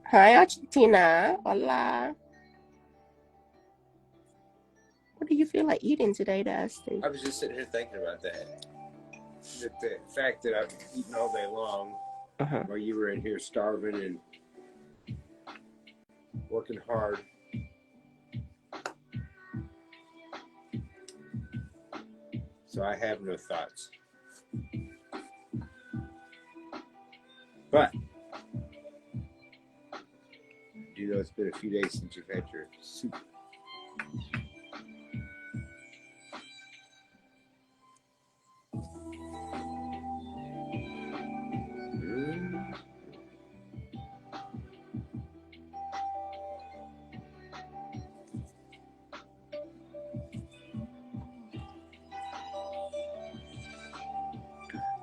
Hi, Argentina. Hola. What do you feel like eating today, Dusty? I was just sitting here thinking about that. The fact that I've eaten all day long while you were in here starving and working hard. So I have no thoughts. But you know, it's been a few days since you've had your soup.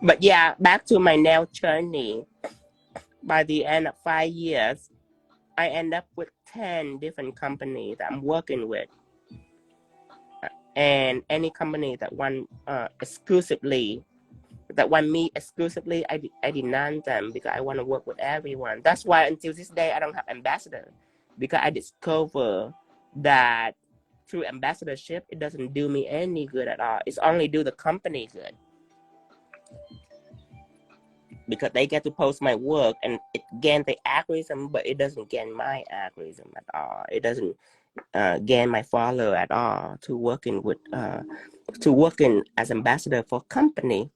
But yeah, back to my nail journey. By the end of 5 years, I end up with 10 different companies that I'm working with. And any company that want me exclusively, I deny them because I want to work with everyone. That's why until this day I don't have ambassador, because I discover that through ambassadorship it doesn't do me any good at all. It's only do the company good, because they get to post my work and it gain the algorithm, but it doesn't gain my algorithm at all. It doesn't gain my follower at all to working as ambassador for company.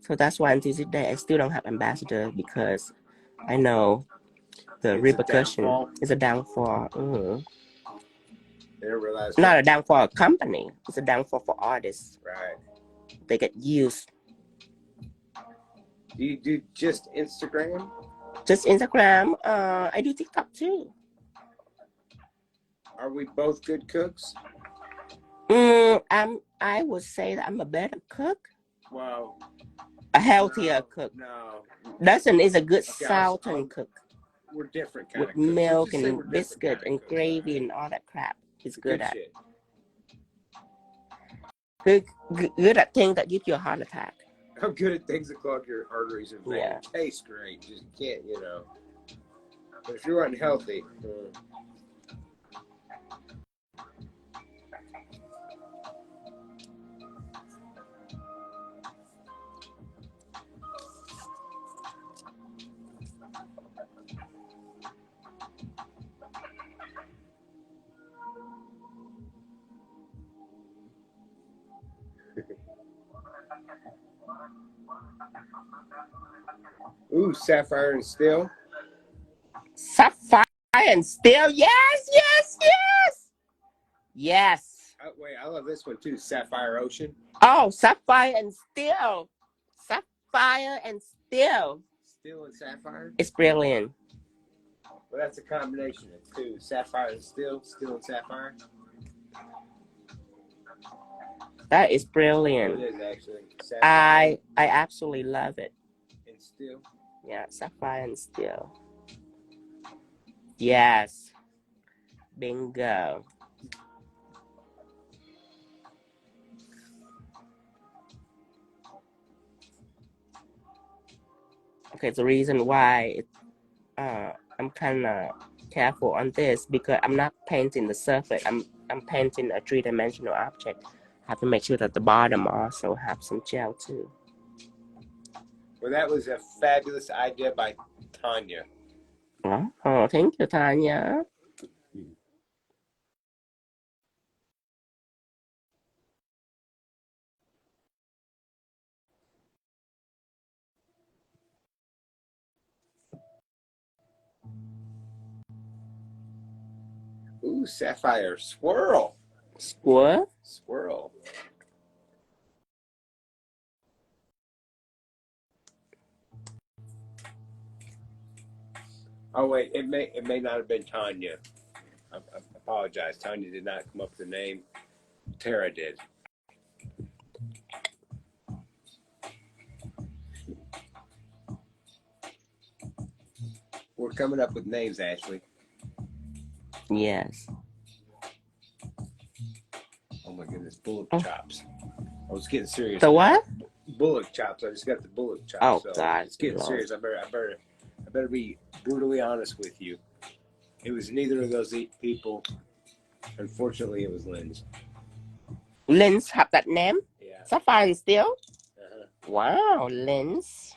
So that's why until today I still don't have ambassador, because I know the repercussion is a downfall. Not a downfall of company. It's a downfall for artists. Right. They get used. Do you do just Instagram? Just Instagram. I do TikTok too. Are we both good cooks? I would say that I'm a better cook. Well, a healthier cook. No. Dustin is a good southern cook. We're different kind with of cooks. milk and biscuit and cooks, gravy and all that crap. He's good at. Shit. Good at things that give you a heart attack. I'm good at things that clog your arteries and veins. Yeah. Tastes great, just can't, But if you're unhealthy, Ooh, sapphire and steel. Sapphire and steel. Yes, yes, yes. Yes. Oh, wait, I love this one too. Sapphire Ocean. Oh, sapphire and steel. Sapphire and steel. Steel and sapphire? It's brilliant. Well, that's a combination of two. Sapphire and steel. Steel and sapphire. That is brilliant. It is actually. Sapphire I absolutely love it. and steel. Yeah, sapphire and steel. Yes. Bingo. Okay, the reason why I'm kind of careful on this, because I'm not painting the surface. I'm painting a three-dimensional object. I have to make sure that the bottom also have some gel too. Well, that was a fabulous idea by Tanya. Oh, thank you, Tanya. Ooh, sapphire swirl. What? Swirl. Oh wait, it may not have been Tanya. I apologize. Tanya did not come up with the name. Tara did. We're coming up with names, Ashley. Yes. Oh my goodness, bullock chops. I was getting serious. The what? Bullock chops. I just got the bullock chops. Oh, so God. it's getting serious. I better be brutally honest with you. It was neither of those people. Unfortunately, it was Lynn's. Lynn's have that name? Yeah. Sapphire still? Uh-huh. Wow, Lynn's.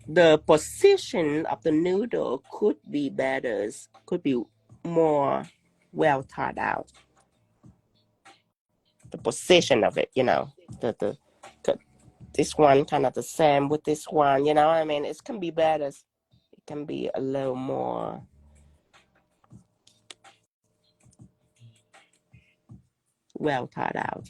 The position of the noodle could be better, could be more well thought out. The position of it, you know, this one kind of the same with this one, you know what I mean? It can be better. It can be a little more well thought out.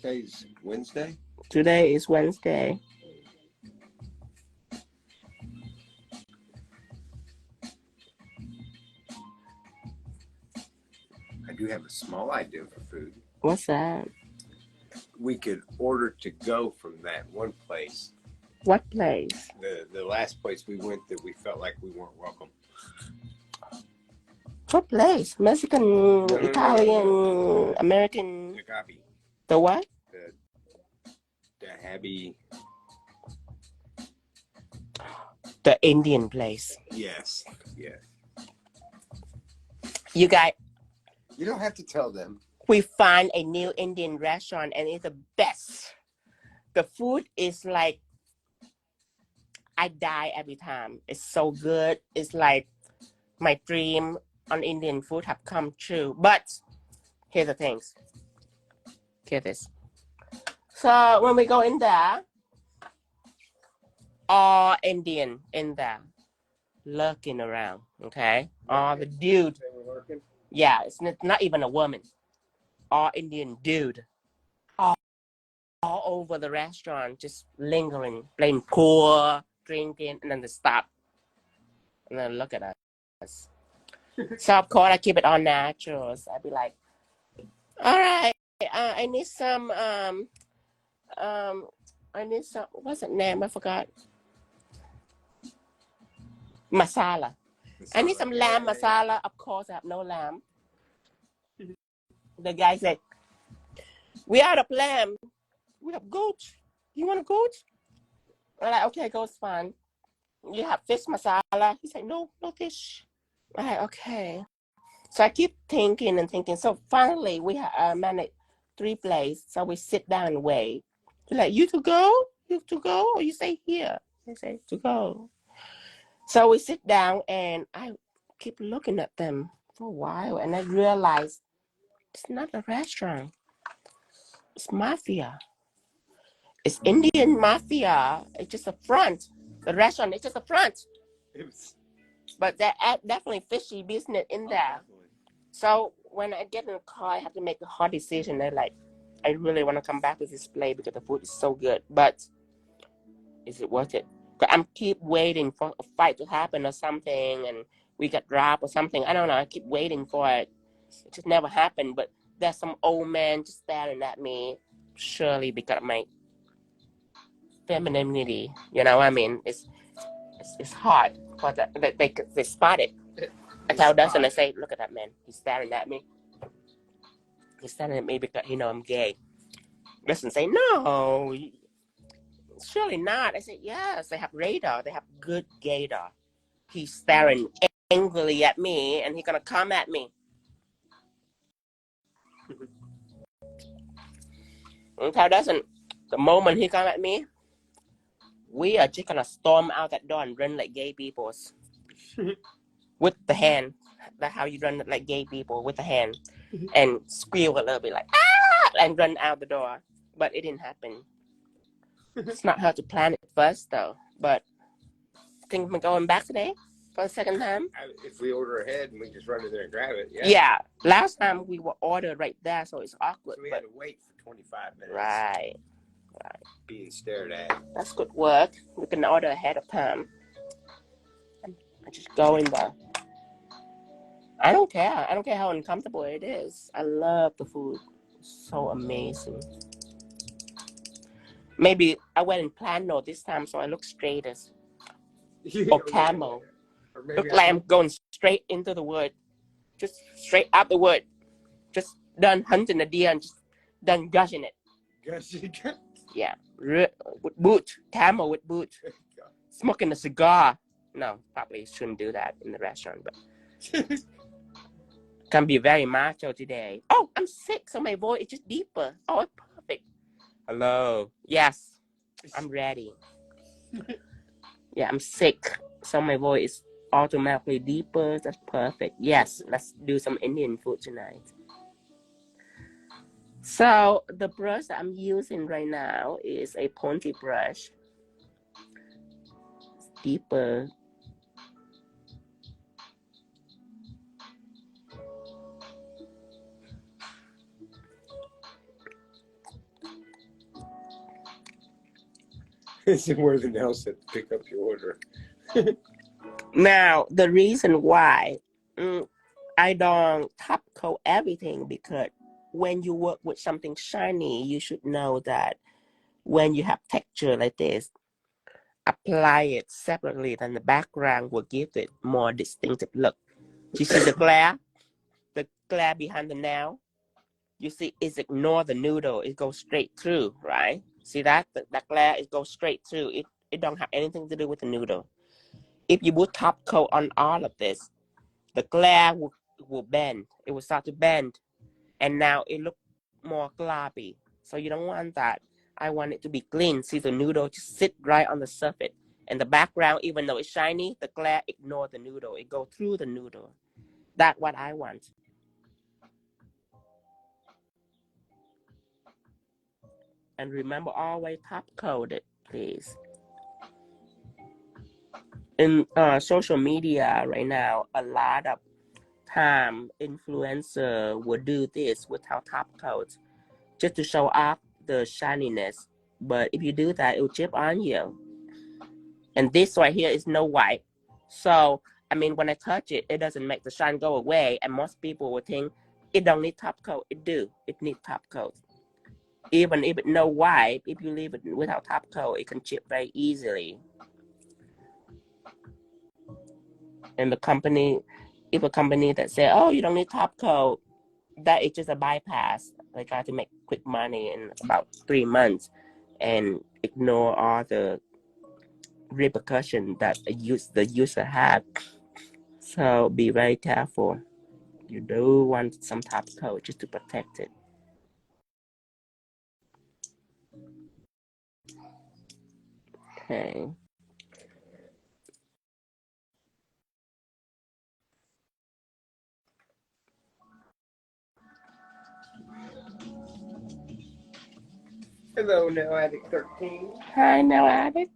Today's Wednesday? Today is Wednesday. I do have a small idea for food. What's that? We could order to go from that one place. What place? The last place we went that we felt like we weren't welcome. What place? Mexican, Italian, American. Agave. The what? The Happy. The Indian place. Yes. Yes. You guys. You don't have to tell them. We find a new Indian restaurant and it's the best. The food is like, I die every time. It's so good. It's like my dream on Indian food have come true. But here's the things. Hear this. So when we go in there, all Indian in there lurking around, okay? All the dude. Yeah, it's not even a woman. All Indian dude. All over the restaurant, just lingering, playing pool, drinking, and then they stop. And then look at us. So of course I keep it all natural. So I'd be like, all right, I need some, what's the name? I forgot. Masala. I need some lamb masala. Of course, I have no lamb. The guy said, we out of lamb. We have goat. You want a goat? I'm like, okay, goat's fine. You have fish masala? He said, no fish. I'm like, okay. So I keep thinking and thinking. So finally, we managed 3 places. So we sit down and wait. He's like, you to go? You to go? Or you say here? They say, to go. So we sit down and I keep looking at them for a while. And I realized it's not a restaurant. It's mafia. It's Indian mafia. It's just a front. The restaurant is just a front. But there definitely fishy business in there. So when I get in the car, I have to make a hard decision. I really want to come back to this place because the food is so good. But is it worth it? I'm keep waiting for a fight to happen or something, and we get robbed or something. I don't know. I keep waiting for it. It just never happened. But there's some old man just staring at me. Surely because of my femininity, you know what I mean? It's hard for that. They spot it. I tell Dustin, I say, look at that man. He's staring at me. He's staring at me because he know I'm gay. Dustin say, no, surely not. I said, yes, they have radar. They have good gaydar. He's staring angrily at me and he's going to come at me. And tell Dustin, the moment he come at me, we are just going to storm out that door and run like gay people. with the hand. That's how you run it like gay people, with the hand. And squeal a little bit like, ah! And run out the door. But it didn't happen. It's not how to plan it first, though. But I think we're going back today for the second time. If we order ahead and we just run in there and grab it, yeah. Yeah. Last time we were ordered right there, so it's awkward. So we had to wait for 25 minutes. Right. Being stared at. That's good work. We can order ahead of time. I just go in there. I don't care. I don't care how uncomfortable it is. I love the food. It's so amazing. Maybe I went in plano this time, so I look straight as or camo. Look like I'm going straight into the wood. Just straight out the wood. Just done hunting a deer and just done gushing it. Yeah. With boot. Camo with boot. Smoking a cigar. No, probably shouldn't do that in the restaurant, but can be very macho today. Oh, I'm sick, so my voice is just deeper. Oh, it's perfect. Hello. Yes, I'm ready. Yeah, I'm sick, so my voice is automatically deeper. That's perfect. Yes, let's do some Indian food tonight. So the brush that I'm using right now is a pointy brush. It's deeper. This is where the nail said to pick up your order. Now, the reason why I don't top coat everything, because when you work with something shiny, you should know that when you have texture like this, apply it separately, then the background will give it more distinctive look. You see the glare? The glare behind the nail? You see, it's ignore the noodle. It goes straight through, right? See that? That glare, it goes straight through. It don't have anything to do with the noodle. If you put top coat on all of this, the glare will bend. It will start to bend. And now it looks more gloppy. So you don't want that. I want it to be clean. See the noodle just sit right on the surface. And the background, even though it's shiny, the glare ignore the noodle. It go through the noodle. That's what I want. And remember, always top coat it, please. In social media right now, a lot of time influencer will do this without top coat, just to show off the shininess. But if you do that, it will chip on you. And this right here is no white. So, I mean, when I touch it, it doesn't make the shine go away. And most people will think it don't need top coat. It do. It needs top coat. Even if it no white, if you leave it without top coat, it can chip very easily. And the company, if a company that say, oh, you don't need top coat, that is just a bypass. They try to make quick money in about 3 months and ignore all the repercussion that the user had. So be very careful. You do want some top coat just to protect it. Okay. Hello, Nail Addict 13. Hi, Nail Addict.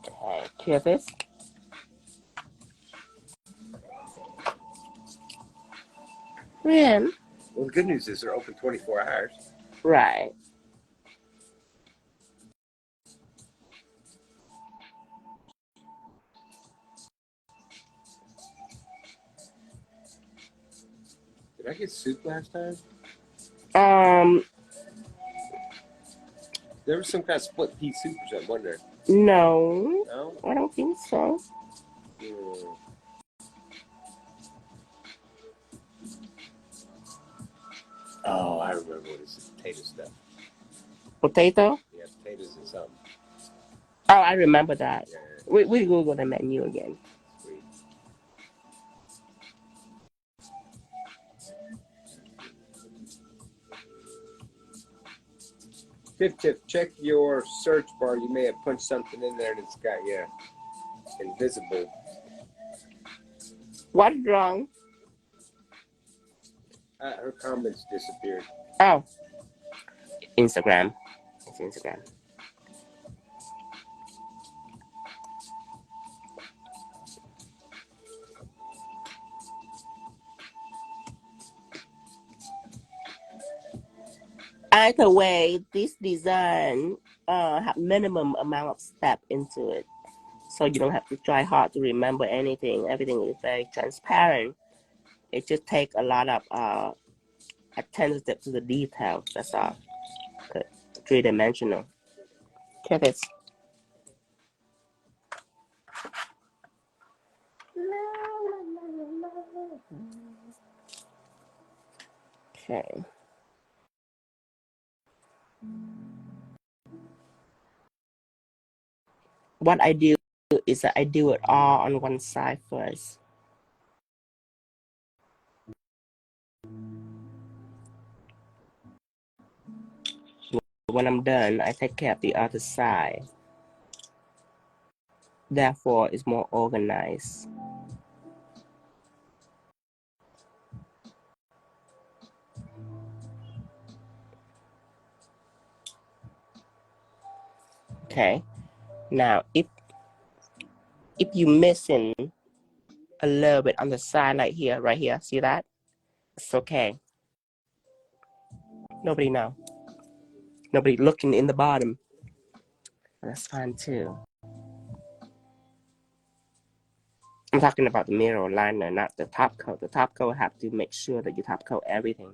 Okay, hear this? Man. Well, the good news is they're open 24 hours. Right. Did I get soup last time? There was some kind of split pea soup or something, wasn't there? No. No? I don't think so. Oh, I remember what it is. Potato stuff. Potato? Yeah, potatoes and something. Oh, I remember that. Yeah. We Google the menu again. Sweet. Tip, check your search bar. You may have punched something in there and it's got you invisible. What's wrong? Her comments disappeared. Oh, Instagram. It's Instagram. Either way, this design have minimum amount of step into it. So you don't have to try hard to remember anything. Everything is very transparent. It just takes a lot of attention to the details. That's all. Good. 3-dimensional. Okay, this. Okay. What I do is that I do it all on one side first. When I'm done, I take care of the other side. Therefore, it's more organized. Okay. Now, if you're missing a little bit on the side, like here, right here, see that? It's okay. Nobody know. Nobody looking in the bottom. That's fine too. I'm talking about the mirror liner, not the top coat. The top coat have to make sure that you top coat everything.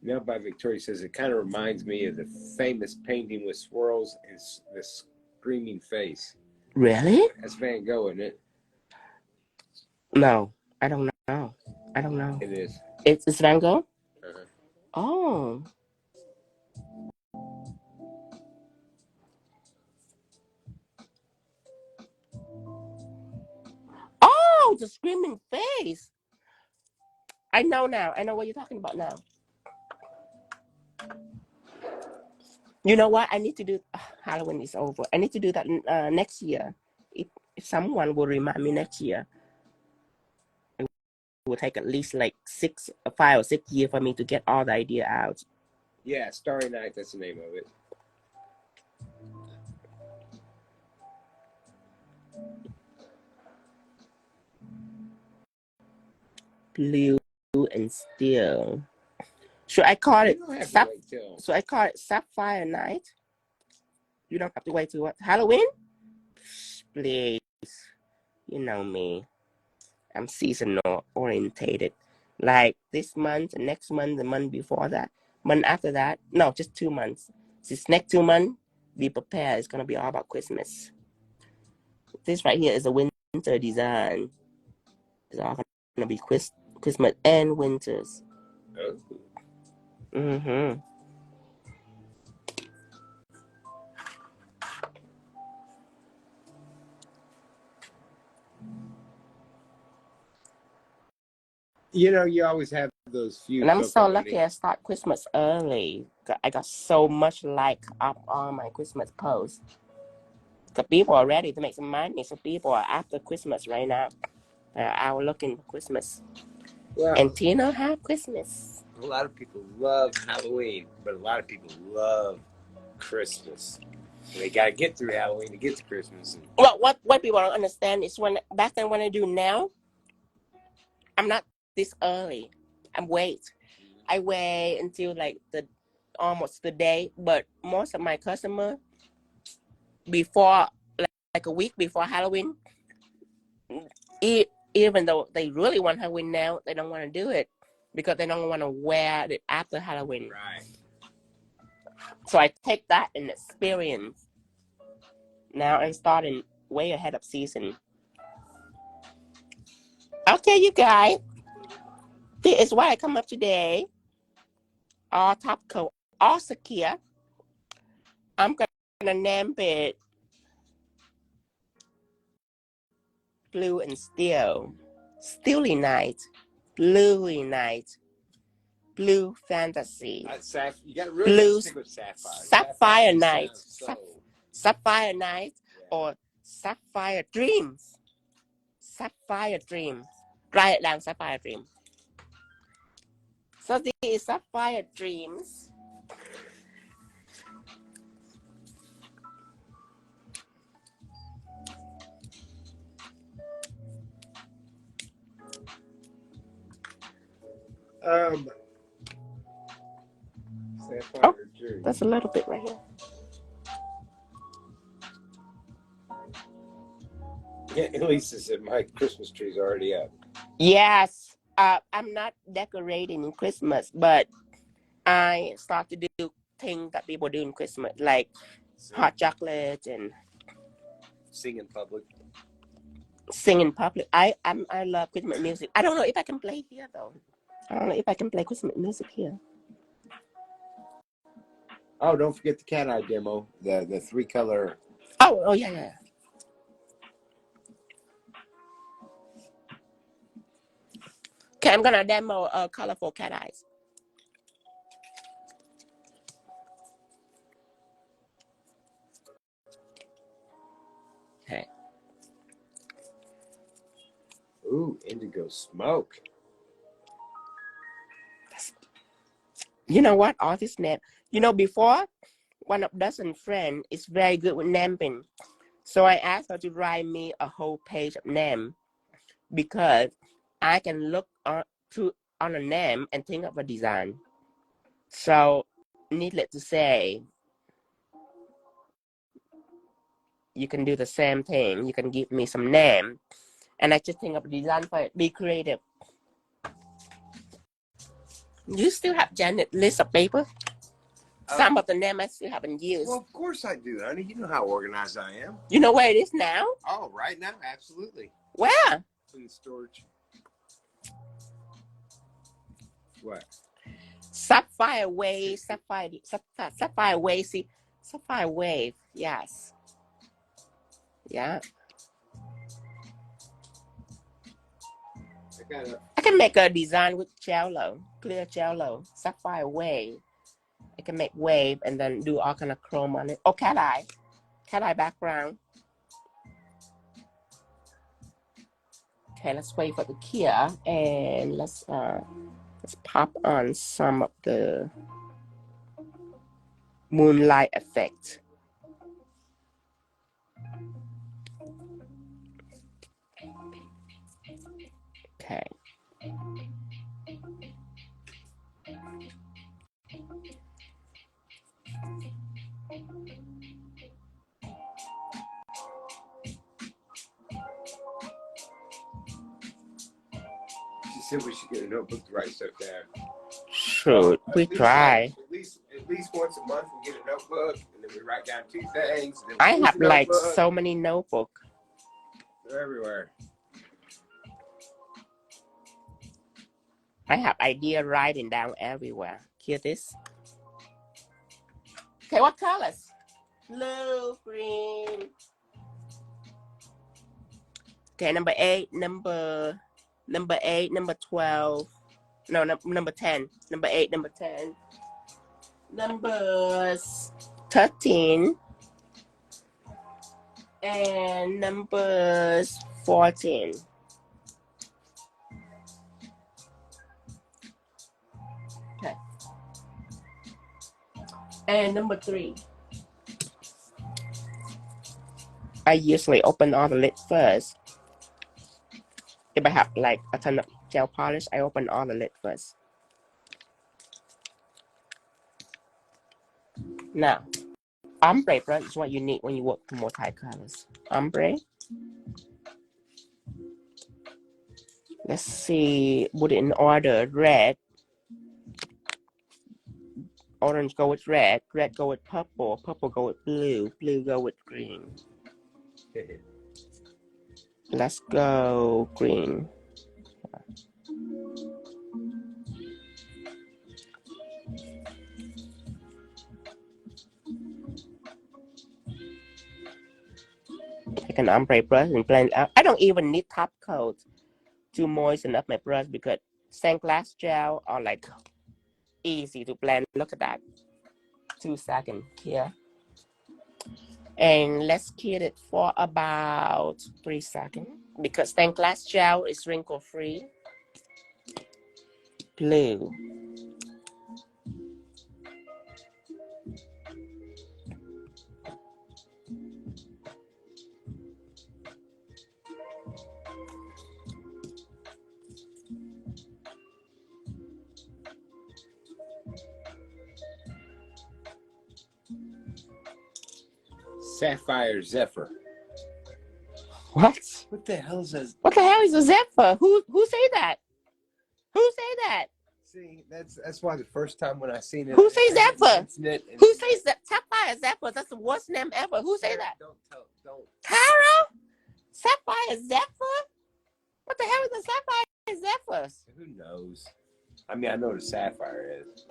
Now by Victoria says it kind of reminds me of the famous painting with swirls and the screaming face. Really? That's Van Gogh, isn't it? No, I don't know. I don't know. It is. It's Van Gogh? Uh-huh. Oh. Oh, the screaming face. I know now. I know what you're talking about now. You know what? I need to do. Halloween is over. I need to do that next year. If someone will remind me next year, it will take at least like 5 or 6 years for me to get all the idea out. Yeah, Starry Night. That's the name of it. Blue and steel. Should I call it? So I call it Sapphire Night. You don't have to wait till what? Halloween? Please. You know me. I'm seasonal orientated. Like this month, next month, the month before that, month after that. No, just 2 months. This next 2 months, be prepared. It's gonna be all about Christmas. This right here is a winter design. It's all gonna be Christmas and winters. Oh. Mm-hmm. You know, you always have those few. And I'm so lucky I start Christmas early. I got so much like up on my Christmas post. Because people are ready to make some money. So people are after Christmas right now. Are looking for Christmas. Well, and Tina have Christmas. A lot of people love Halloween, but a lot of people love Christmas. They got to get through Halloween to get to Christmas. Well, what people don't understand is back then when I do now, I'm not this early. I wait until like almost the day. But most of my customers, before like a week before Halloween, even though they really want Halloween now, they don't want to do it because they don't want to wear it after Halloween. Right. So I take that and experience. Now I'm starting way ahead of season. Okay, you guys. This is why I come up today. All top coat, all secure. I'm gonna name it blue and steel. Steely night, bluey night, blue fantasy. You got really Blue got to stick with sapphire. sapphire night, So, sapphire night, yeah. or sapphire dreams. Sapphire dream. Write it down, sapphire dream. So this is sapphire dreams. Sapphire dream. That's a little bit right here. Yeah, at least it's my Christmas tree's already up. Yes. I'm not decorating Christmas, but I start to do things that people do in Christmas, like hot chocolate and Sing in public. sing in public. I love Christmas music. I don't know if I can play here though. I don't know if I can play Christmas music here. Oh, don't forget the cat eye demo. The 3-color. Oh yeah. Okay, I'm gonna demo colorful cat eyes. Okay. Ooh, indigo smoke. You know what? All this name. You know, before one of Dustin's friends is very good with naming, so I asked her to write me a whole page of name because I can look on a name and think of a design. So, needless to say, you can do the same thing. You can give me some name, and I just think of a design for it. Be creative. You still have Janet list of paper? Some of the name I still haven't used. Well, of course I do, honey. You know how organized I am. You know where it is now? Oh, right now? Absolutely. Where? In storage. What? Sapphire wave, sapphire wave, see, sapphire wave, yes. Yeah. I can make a design with cello, clear cello, sapphire wave. I can make wave and then do all kind of chrome on it. Oh, cat eye background. Okay, let's wait for the Kia and let's pop on some of the Moonlight Effect. Okay. She said we should get a notebook to write stuff down. Should we try? At least once a month we get a notebook and then we write down 2 things. Then I have like so many notebooks. They're everywhere. I have idea writing down everywhere. Hear this? Okay, what colors? Blue, green. Okay, number 8, number 8, number 12. No, number 10. Number 8, number 10. Number 13. And number 14. Okay. And number 3. I usually open all the lid first. If I have like a ton of gel polish, I open all the lid first. Now, ombre brush is what you need when you work with multi-colors. Ombre. Let's see, put it in order. Red. Orange go with red. Red go with purple. Purple go with blue. Blue go with green. Let's go green. Take an ombre brush and blend it out. I don't even need top coat to moisten up my brush because stained glass gel are like easy to blend. Look at that. 2 seconds here. And let's keep it for about 3 seconds because stained glass gel is wrinkle free. Blue. Sapphire Zephyr. What? What the hell is that? What the hell is a Zephyr? Who say that? Who say that? See, that's why the first time when I seen it, Who say Zephyr? Who says that? Sapphire Zephyr? That's the worst name ever. Who say that? Don't. Tara? Sapphire Zephyr? What the hell is a Sapphire Zephyr? Who knows? I mean, I know what a sapphire is.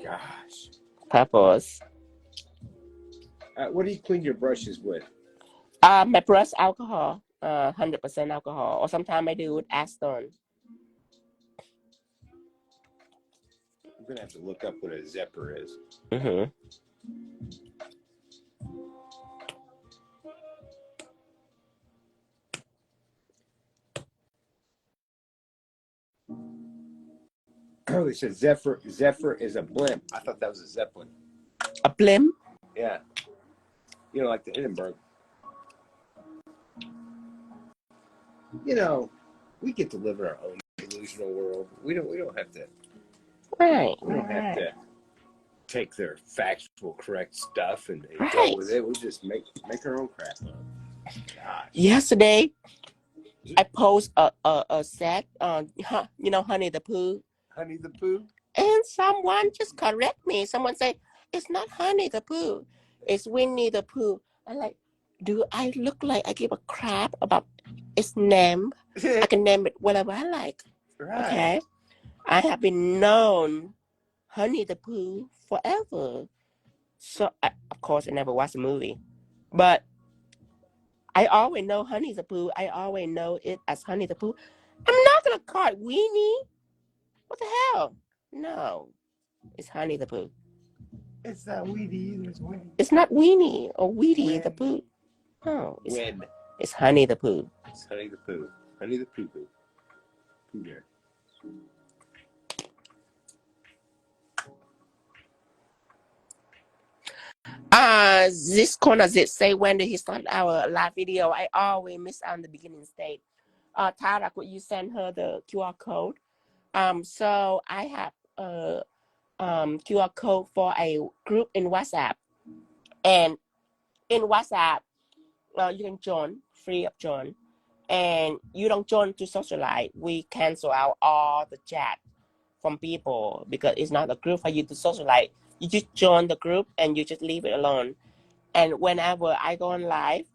Gosh. Purples. What do you clean your brushes with? My brush alcohol, 100% alcohol, or sometimes I do with acetone. I'm gonna have to look up what a Zephyr is. Mm-hmm. Oh, they said Zephyr. Zephyr is a blimp. I thought that was a Zeppelin. A blimp? Yeah. You know, like the Hindenburg. You know, we get to live in our own delusional world. We don't have to. Right. We don't have to take their factual correct stuff and Right. go with it. We'll just make our own crap up. Gosh. Yesterday, I post a set on, you know, Honey the Pooh. Honey the Pooh? And someone just correct me. Someone say, it's not Honey the Pooh. It's Winnie the Pooh. I'm like, do I look like I give a crap about its name? I can name it whatever I like. Right. Okay. I have been known Honey the Pooh forever. So, of course, I never watched the movie. But I always know Honey the Pooh. I always know it as Honey the Pooh. I'm not going to call it Weenie. What the hell? No. It's Honey the Pooh. It's not Weedy either. It's Winnie. It's not Weenie or Weedy the Pooh. No. It's Honey the Pooh. It's Honey the Pooh. Honey the Pooh Pooh. Pooh Bear. This corner say when did he start our live video? I always miss out on the beginning stage. Tara, could you send her the QR code? So I have a QR code for a group in WhatsApp, and in WhatsApp, you can join free of join, and you don't join to socialize. We cancel out all the chat from people because it's not a group for you to socialize. You just join the group and you just leave it alone. And whenever I go on live,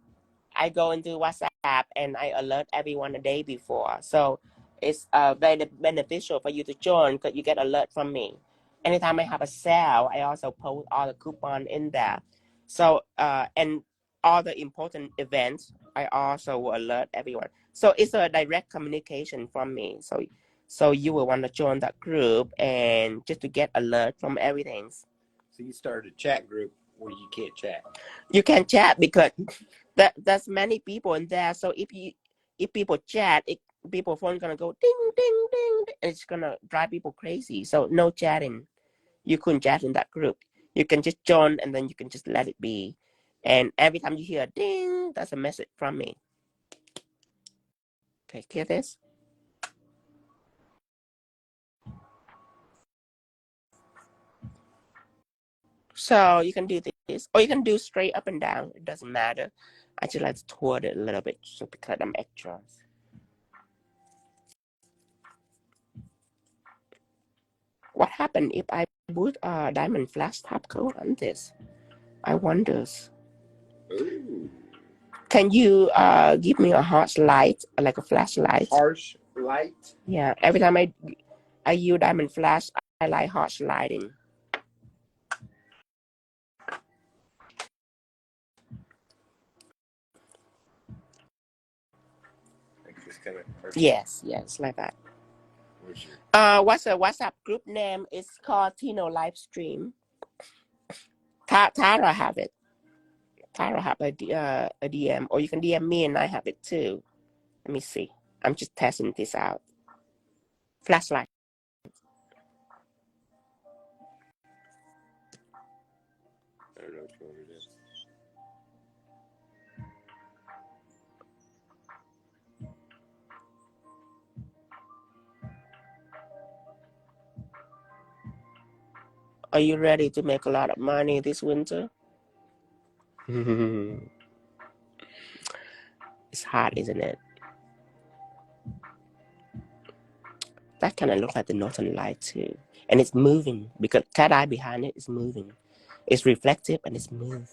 I go into WhatsApp and I alert everyone a day before. So it's very beneficial for you to join because you get alert from me. Anytime I have a sale, I also post all the coupon in there. So and all the important events, I also will alert everyone. So it's a direct communication from me. So you will want to join that group and just to get alert from everything. So you started a chat group where you can't chat. You can chat because there's many people in there. So if people chat, people phone gonna go ding ding ding, and it's gonna drive people crazy. So no chatting. You couldn't chat in that group. You can just join and then you can just let it be. And every time you hear a ding, that's a message from me. Okay, hear this? So you can do this, or you can do straight up and down. It doesn't matter. I just like to twirl it a little bit, so because I'm extra. What happened if I put a diamond flash top coat on this? I wonder. Ooh. Can you give me a harsh light, like a flashlight? Harsh light? Yeah. Every time I use diamond flash, I like harsh lighting. kind of perfect. Yes, like that. Where's your... What's a WhatsApp group name? It's called Tino Livestream. Tara have it. Tara have a DM, or you can DM me and I have it too. Let me see. I'm just testing this out. Flashlight. I don't know which one it is. Are you ready to make a lot of money this winter? It's hot, isn't it? That kind of looks like the northern light too. And it's moving because cat eye behind it is moving. It's reflective and it's moved.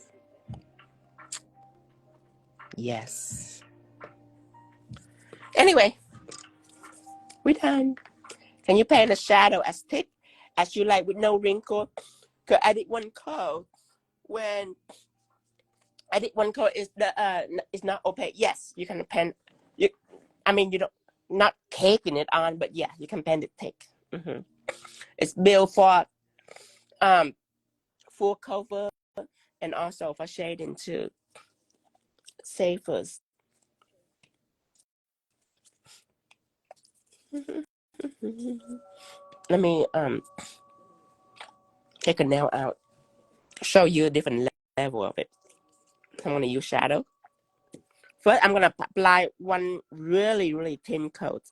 Yes. Anyway, we're done. Can you paint a shadow as thick as you like with no wrinkle? Because I did one coat when I did one coat is the it's not opaque. Yes, you can paint. You don't not caking it on, but yeah, you can paint it thick. It's built for full cover and also for shading too. Safest. Let me take a nail out. Show you a different level of it. I'm gonna use shadow. First, I'm gonna apply one really, really thin coat.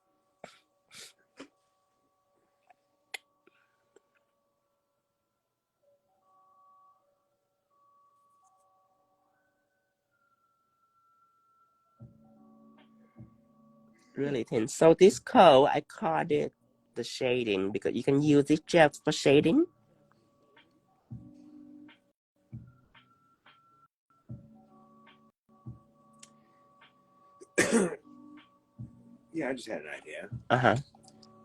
Really thin. So this coat, I called it the shading because you can use this gel for shading. Yeah, I just had an idea.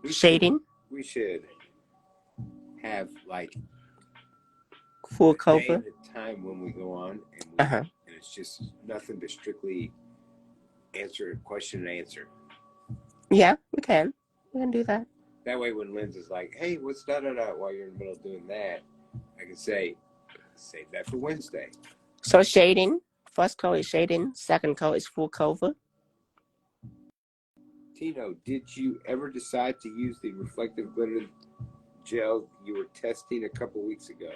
Shading. We should have like Full cover. The time when we go on and, and it's just nothing but strictly question and answer. Yeah, we can do that. That way when Lynn's is like, hey, what's da-da-da, while you're in the middle of doing that, I can say, save that for Wednesday. So shading, first coat is shading, second coat is full cover. Tino, did you ever decide to use the reflective glitter gel you were testing a couple weeks ago?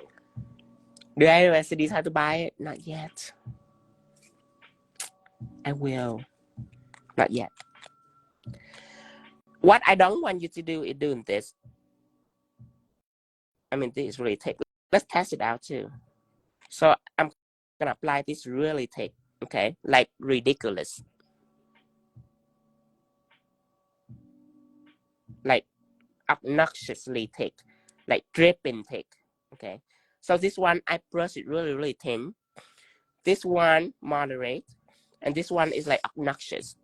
Do I ever decide to buy it? Not yet. I will. Not yet. What I don't want you to do is doing this. This is really thick. Let's test it out too. So I'm gonna apply this really thick, okay? Like ridiculous. Like obnoxiously thick. Like dripping thick, okay? So this one, I brush it really, really thin. This one, moderate. And this one is like obnoxious.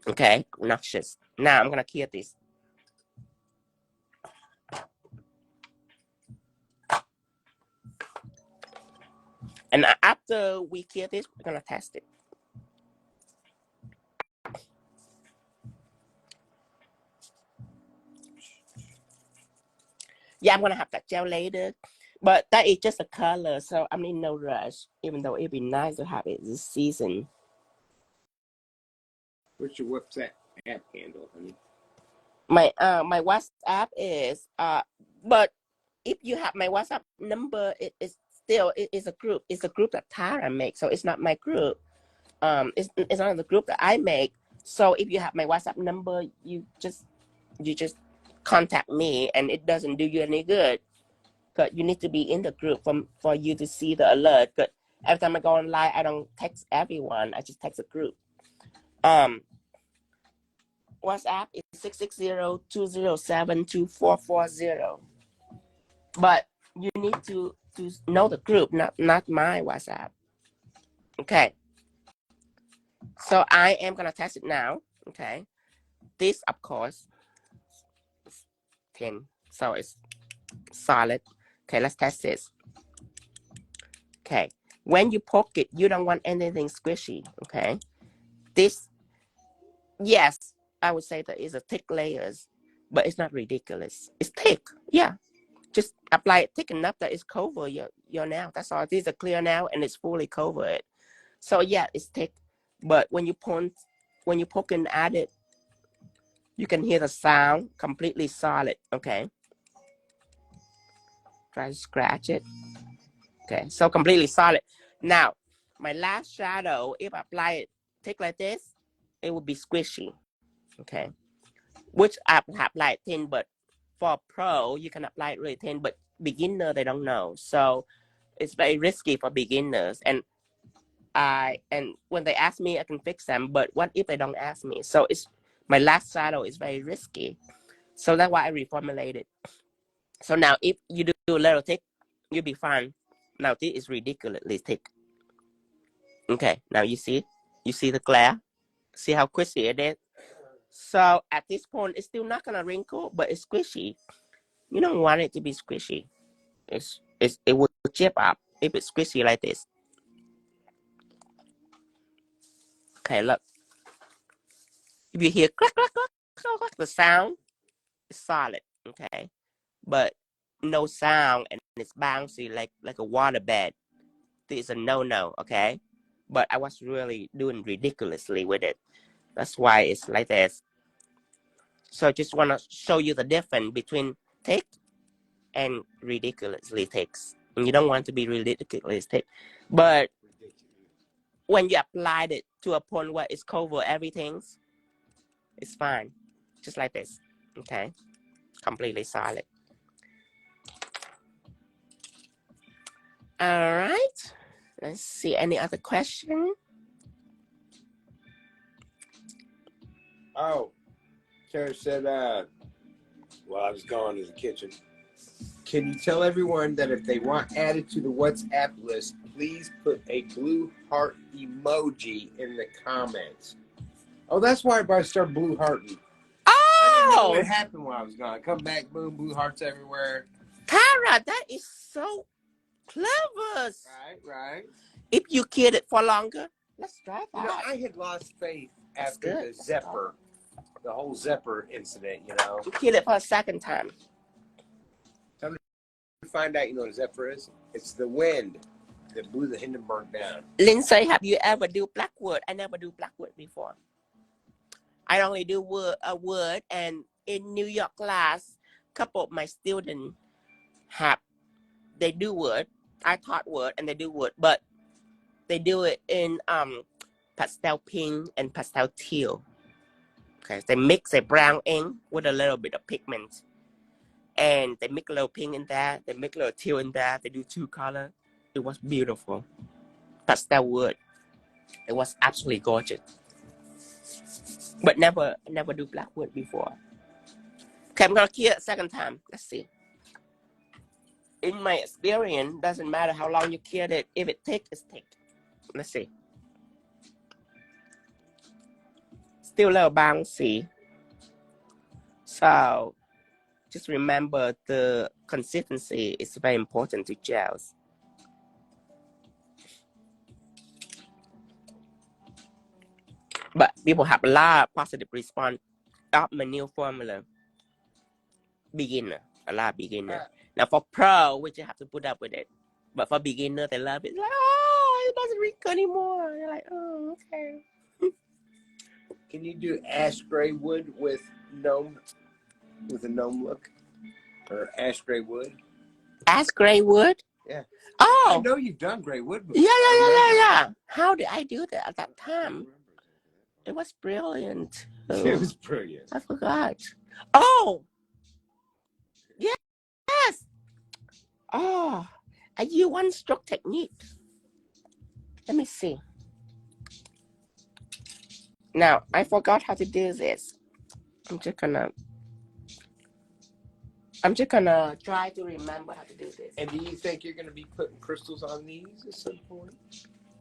Okay, obnoxious. Now I'm gonna clear this. And after we clear this, we're gonna test it. Yeah, I'm gonna have that gel later, but that is just a color, so I'm in no rush. Even though it'd be nice to have it this season. What's your WhatsApp app handle, honey? My WhatsApp is but if you have my WhatsApp number, it's a group. It's a group that Tara makes, so it's not my group. It's not the group that I make. So if you have my WhatsApp number, you just contact me, and it doesn't do you any good. But you need to be in the group for you to see the alert. But every time I go online, I don't text everyone. I just text a group. WhatsApp is 660-207-2440. But you need to know the group, not my WhatsApp. Okay. So I am gonna test it now. Okay. This, of course, is thin, so it's solid. Okay, let's test this. Okay. When you poke it, you don't want anything squishy. Okay. Yes, I would say that it's a thick layers, but it's not ridiculous. It's thick. Yeah. Just apply it thick enough that it's cover your nail. That's all. This is a clear nail and it's fully covered. So yeah, it's thick. But when you poke and add it, you can hear the sound completely solid. Okay. Try to scratch it. Okay. So completely solid. Now, my last shadow, if I apply it thick like this, it would be squishy. Okay. Which I apply it thin, but for pro, you can apply it really thin, but beginner, they don't know. So it's very risky for beginners. And when they ask me, I can fix them, but what if they don't ask me? So it's my last shadow is very risky. So that's why I reformulate it. So now if you do a little thick, you'll be fine. Now this is ridiculously thick. Okay, now you see the glare? See how squishy it is? So at this point, it's still not gonna wrinkle, but it's squishy. You don't want it to be squishy. It will chip up if it's squishy like this. Okay, look. If you hear clack, clack, clack, clack, clack, the sound is solid, okay? But no sound and it's bouncy like a water bed. This is a no-no, okay? But I was really doing ridiculously with it. That's why it's like this. So I just want to show you the difference between thick and ridiculously thick. And you don't want to be ridiculously thick. But when you applied it to a point where it's cover everything, it's fine. Just like this, okay? Completely solid. All right. Let's see. Any other question? Oh, Tara said, well, I was gone to the kitchen. Can you tell everyone that if they want added to the WhatsApp list, please put a blue heart emoji in the comments? Oh, that's why I started blue hearting. I didn't know what happened while I was gone. Come back, boom, blue hearts everywhere. Tara, that is so clever. Right. If you keep it for longer, let's try that. You know, I had lost faith after the Zephyr, the whole Zephyr incident, you know. You keep it for a second time. Time to find out, you know what a Zephyr is? It's the wind that blew the Hindenburg down. Lindsay, have you ever do blackwood? I never do blackwood before. I only do wood, and in New York class, a couple of my students they do wood. I taught wood and they do wood, but they do it in pastel pink and pastel teal. Okay, they mix a brown ink with a little bit of pigment, and they mix a little pink in there. They mix a little teal in there. They do two colors. It was beautiful. Pastel wood. It was absolutely gorgeous. But never do blackwood before. Okay, I'm gonna key it a second time. Let's see. In my experience, doesn't matter how long you cured it. If it thick, it's thick. Let's see. Still a little bouncy. So just remember the consistency is very important to gels. But people have a lot of positive response of my new formula. Beginner, a lot of beginner. Now for pro, which you have to put up with it. But for beginner, they love it. Like, oh, it doesn't wrinkle anymore. They're like, oh, okay. Can you do ash gray wood with a gnome look? Or ash gray wood? Ash gray wood? Yeah. Oh. I know you've done gray wood before. Yeah. How did I do that at that time? It was brilliant. It was brilliant. I forgot. Oh. Yes. Oh. I use one stroke technique. Let me see. Now, I forgot how to do this. I'm just gonna try to remember how to do this. And do you think you're gonna be putting crystals on these at some point?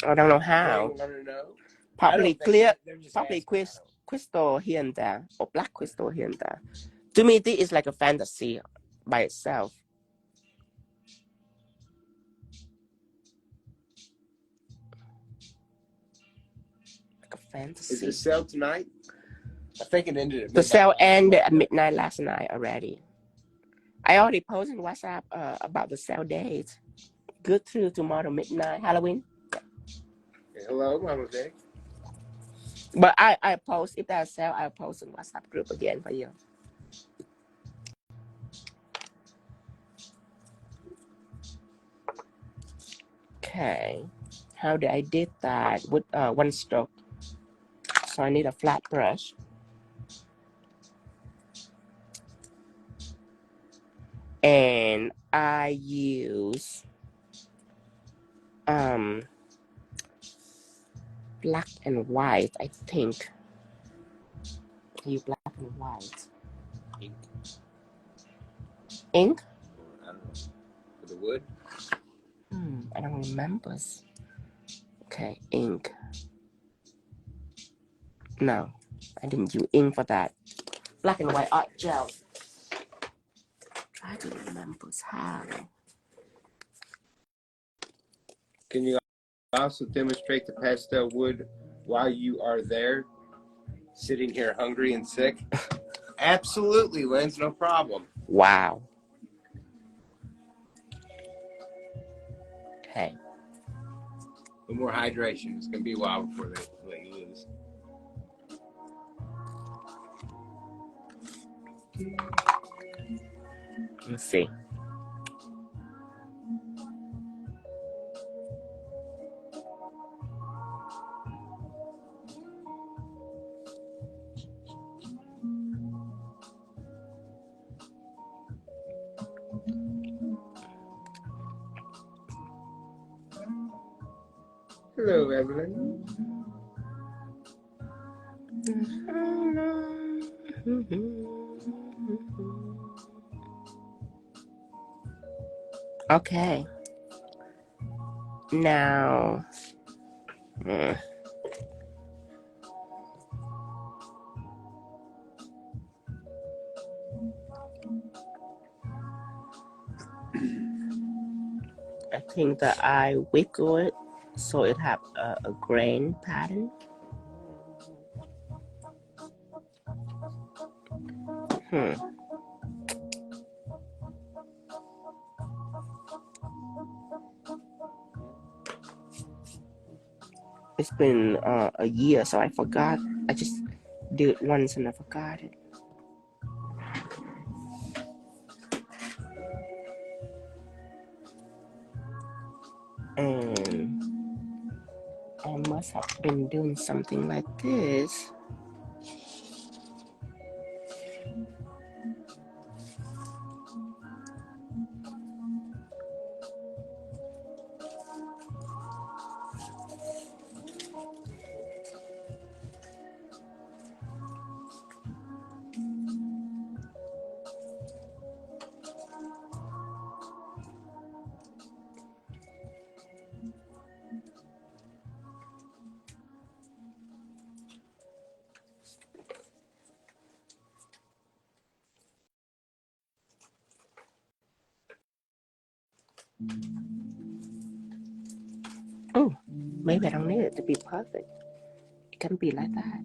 I don't know how. You don't know? Probably clear, probably crystal here and there, or black crystal here and there. To me, this is like a fantasy by itself. Like a fantasy. Is it sale tonight? I think it ended at The midnight. sale ended at midnight last night already. I already posted on WhatsApp about the sale dates. Good through tomorrow midnight, Halloween. Hello, Mama Vic. But I post, if there's a sale, I'll post in WhatsApp group again for you. Okay. How did I did that? With one stroke. So I need a flat brush. And I use black and white, I think. I use black and white. Ink. Ink? I don't know. For the wood? I don't remember. Okay, ink. No, I didn't use ink for that. Black and white art gel. Try to remember how. Can you also demonstrate the pastel wood while you are there, sitting here hungry and sick? Absolutely, Lens, no problem. Wow. Okay. No more hydration. It's going to be a while before they let you loose. Let's see. Hello, Evelyn. Okay. Now, I think that I wiggle it so it have a grain pattern. It's been a year, so I forgot. I just did it once and I forgot it. And I must have been doing something like this. Oh, maybe I don't need it to be perfect. It can be like that.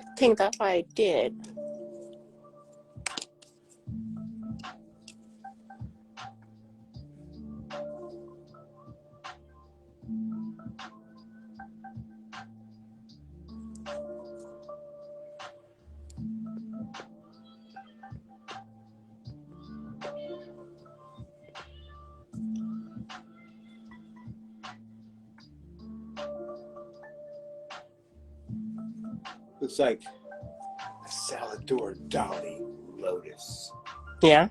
I think that's what I did. Looks like a Salvador Dali lotus. Yeah.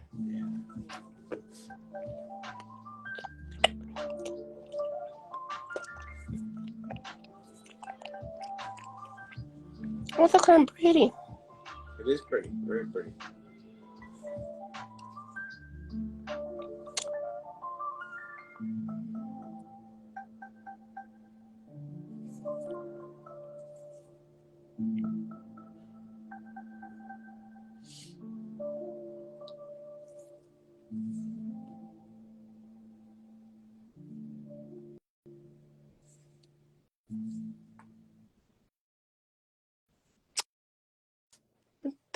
Oh, that's kind of pretty. It is pretty, very pretty.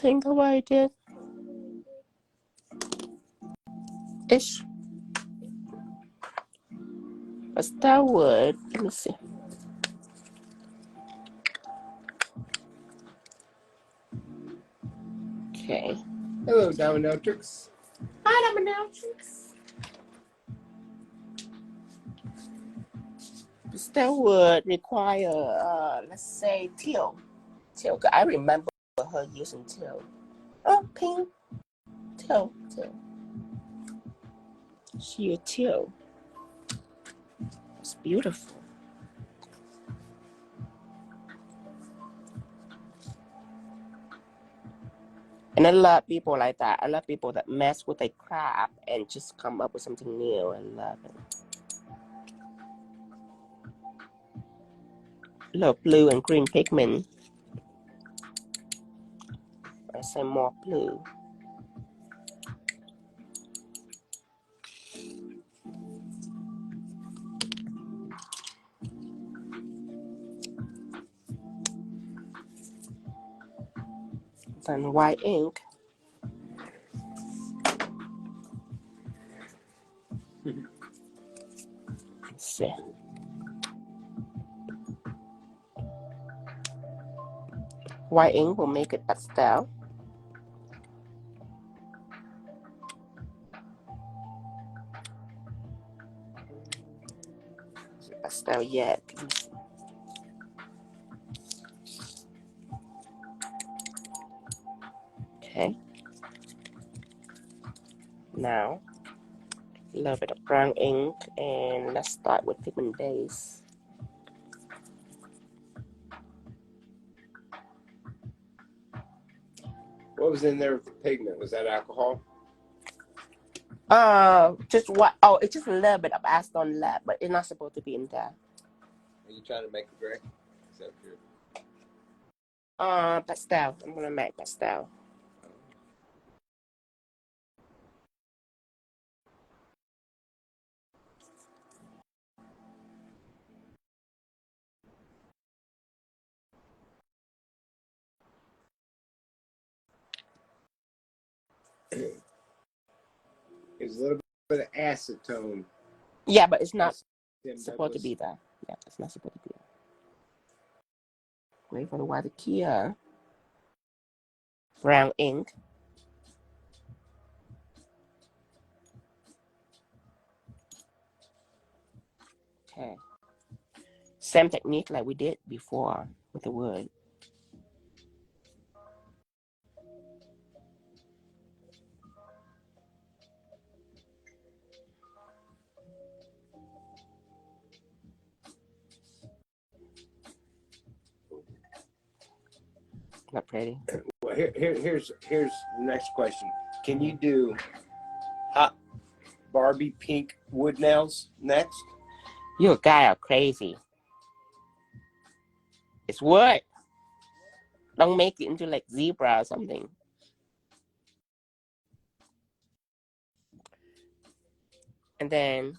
Think about it. Ish. What's that word? Let me see. Okay. Hello, Dominatrix. Hi, Dominatrix. That would require, let's say, teal. Teal. I remember her using teal. Oh, pink. Teal. She used teal. It's beautiful. And I love people like that. I love people that mess with a craft and just come up with something new. I love it. Love blue and green pigment. I say more blue. Then white ink. Let's see. White ink will make it pastel. Pastel yet. Okay. Now, a little bit of brown ink, and let's start with pigment base. What was in there with the pigment? Was that alcohol? Just what? Oh, it's just a little bit of acetone left, but it's not supposed to be in there. Are you trying to make it gray? Is that your... Pastel. I'm gonna make pastel. There's a little bit of acetone. Yeah, but it's not Tim supposed to Douglas. be there. Yeah, it's not supposed to be there. Wait for the white Kia. Brown ink. Okay. Same technique like we did before with the wood. Not pretty. Well, here's the next question. Can you do hot Barbie pink wood nails next? You guys are crazy. It's wood. Don't make it into like zebra or something. And then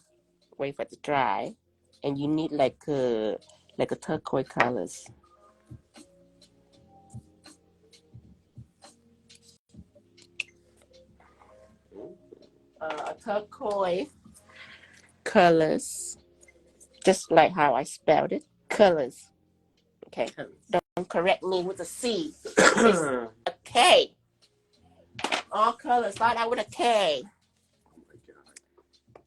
wait for it to dry. And you need like a turquoise colors. A turquoise colors. Just like how I spelled it. Colors. Okay. Don't correct me with a C. It's a K. All colors start out with a K.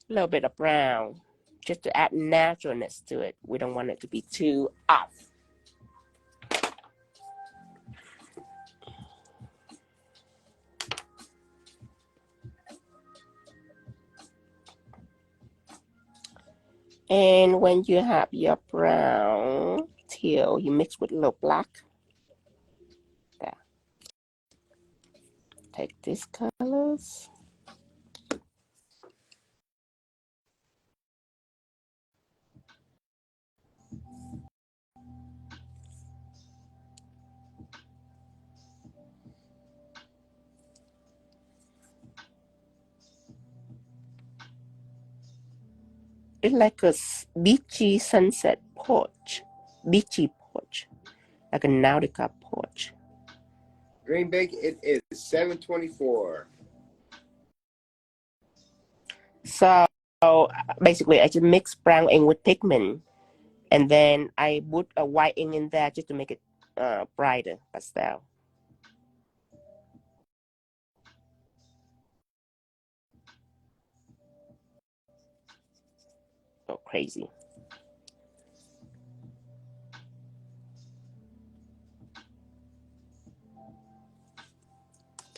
A little bit of brown. Just to add naturalness to it. We don't want it to be too off. And when you have your brown teal, you mix with a little black. There. Take these colors. It's like a beachy sunset porch. Beachy porch. Like a Nautica porch. Green Bake, it is 7:24. So basically, I just mix brown ink with pigment, and then I put a white ink in there just to make it brighter pastel. Oh, crazy.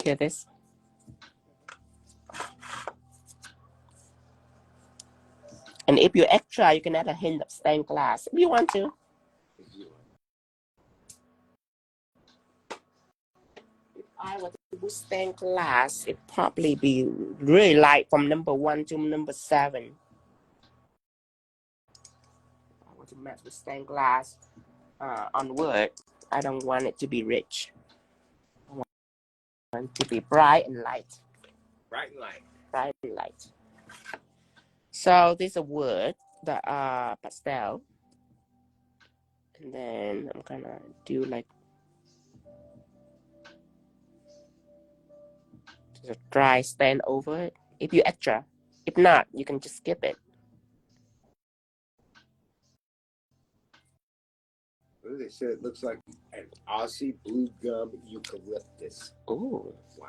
Hear this? And if you're extra, you can add a hint of stained glass if you want to. If I were to put stained glass, it'd probably be really light from number 1 to number 7. I want to match with stained glass on wood. I don't want it to be rich. I want it to be bright and light. Bright and light. Bright and light. So this is a wood, the pastel. And then I'm gonna do like just a dry stain over it. If you extra. If not, you can just skip it. What they said it looks like an Aussie blue gum eucalyptus. Ooh. Wow.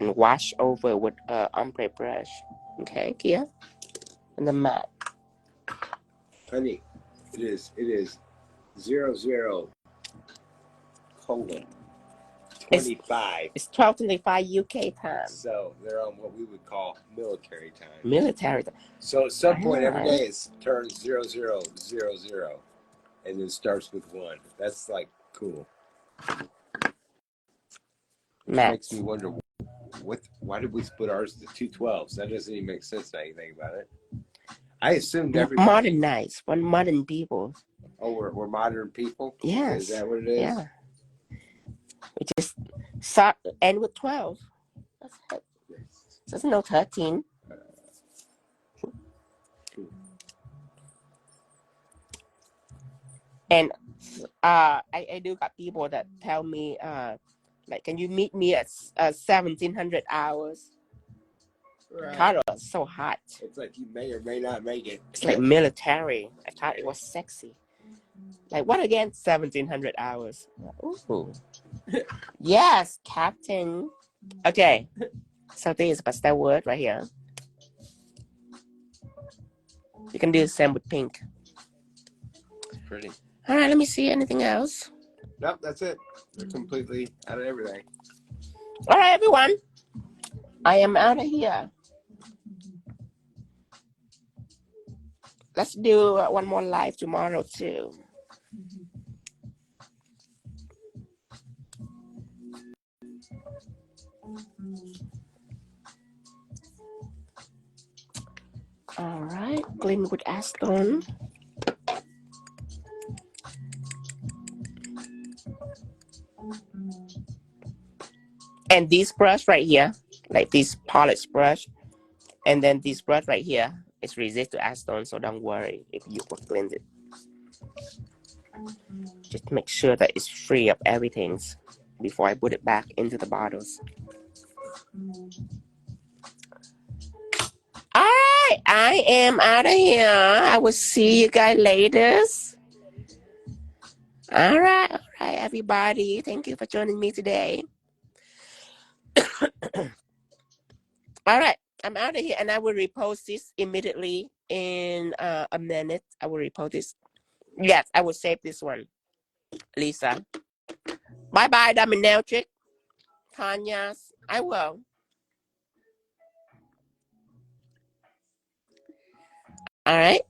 And wash over with ombre brush. Okay, Kia. And the matte. Honey, it is 00:25. It's 12:25 UK time. So they're on what we would call military time. Military time. So at some point every day it turns 00:00 and then starts with 1. That's like cool. Matte. Makes me wonder why did we split ours to 212s? That doesn't even make sense now you think about it. I assumed everybody modernized. One modern people. Oh, we're modern people? Yes. Is that what it is? Yeah. We just start end with 12. That's it. So there's no 13. And I do got people that tell me like, can you meet me at 1700 hours? Right. Colorado is so hot. It's like you may or may not make it. It's like military. I thought it was sexy. Like, what again? 1700 hours. Ooh. Yes, Captain. Okay. So this is a pastel word right here. You can do the same with pink. It's pretty. All right, let me see anything else. Nope, that's it. They're completely out of everything. All right, everyone. I am out of here. Let's do one more live tomorrow too. All right, clean with acetone. And this brush right here, like this polish brush, and then this brush right here is resist to acetone, so don't worry if you will cleanse it. Just make sure that it's free of everything before I put it back into the bottles. All right, I am out of here. I will see you guys later. All right, everybody. Thank you for joining me today. All right, I'm out of here, and I will repost this immediately in a minute. I will repost this. Yes, I will save this one, Lisa. Bye-bye, Nail Art. Tanya. I will. All right.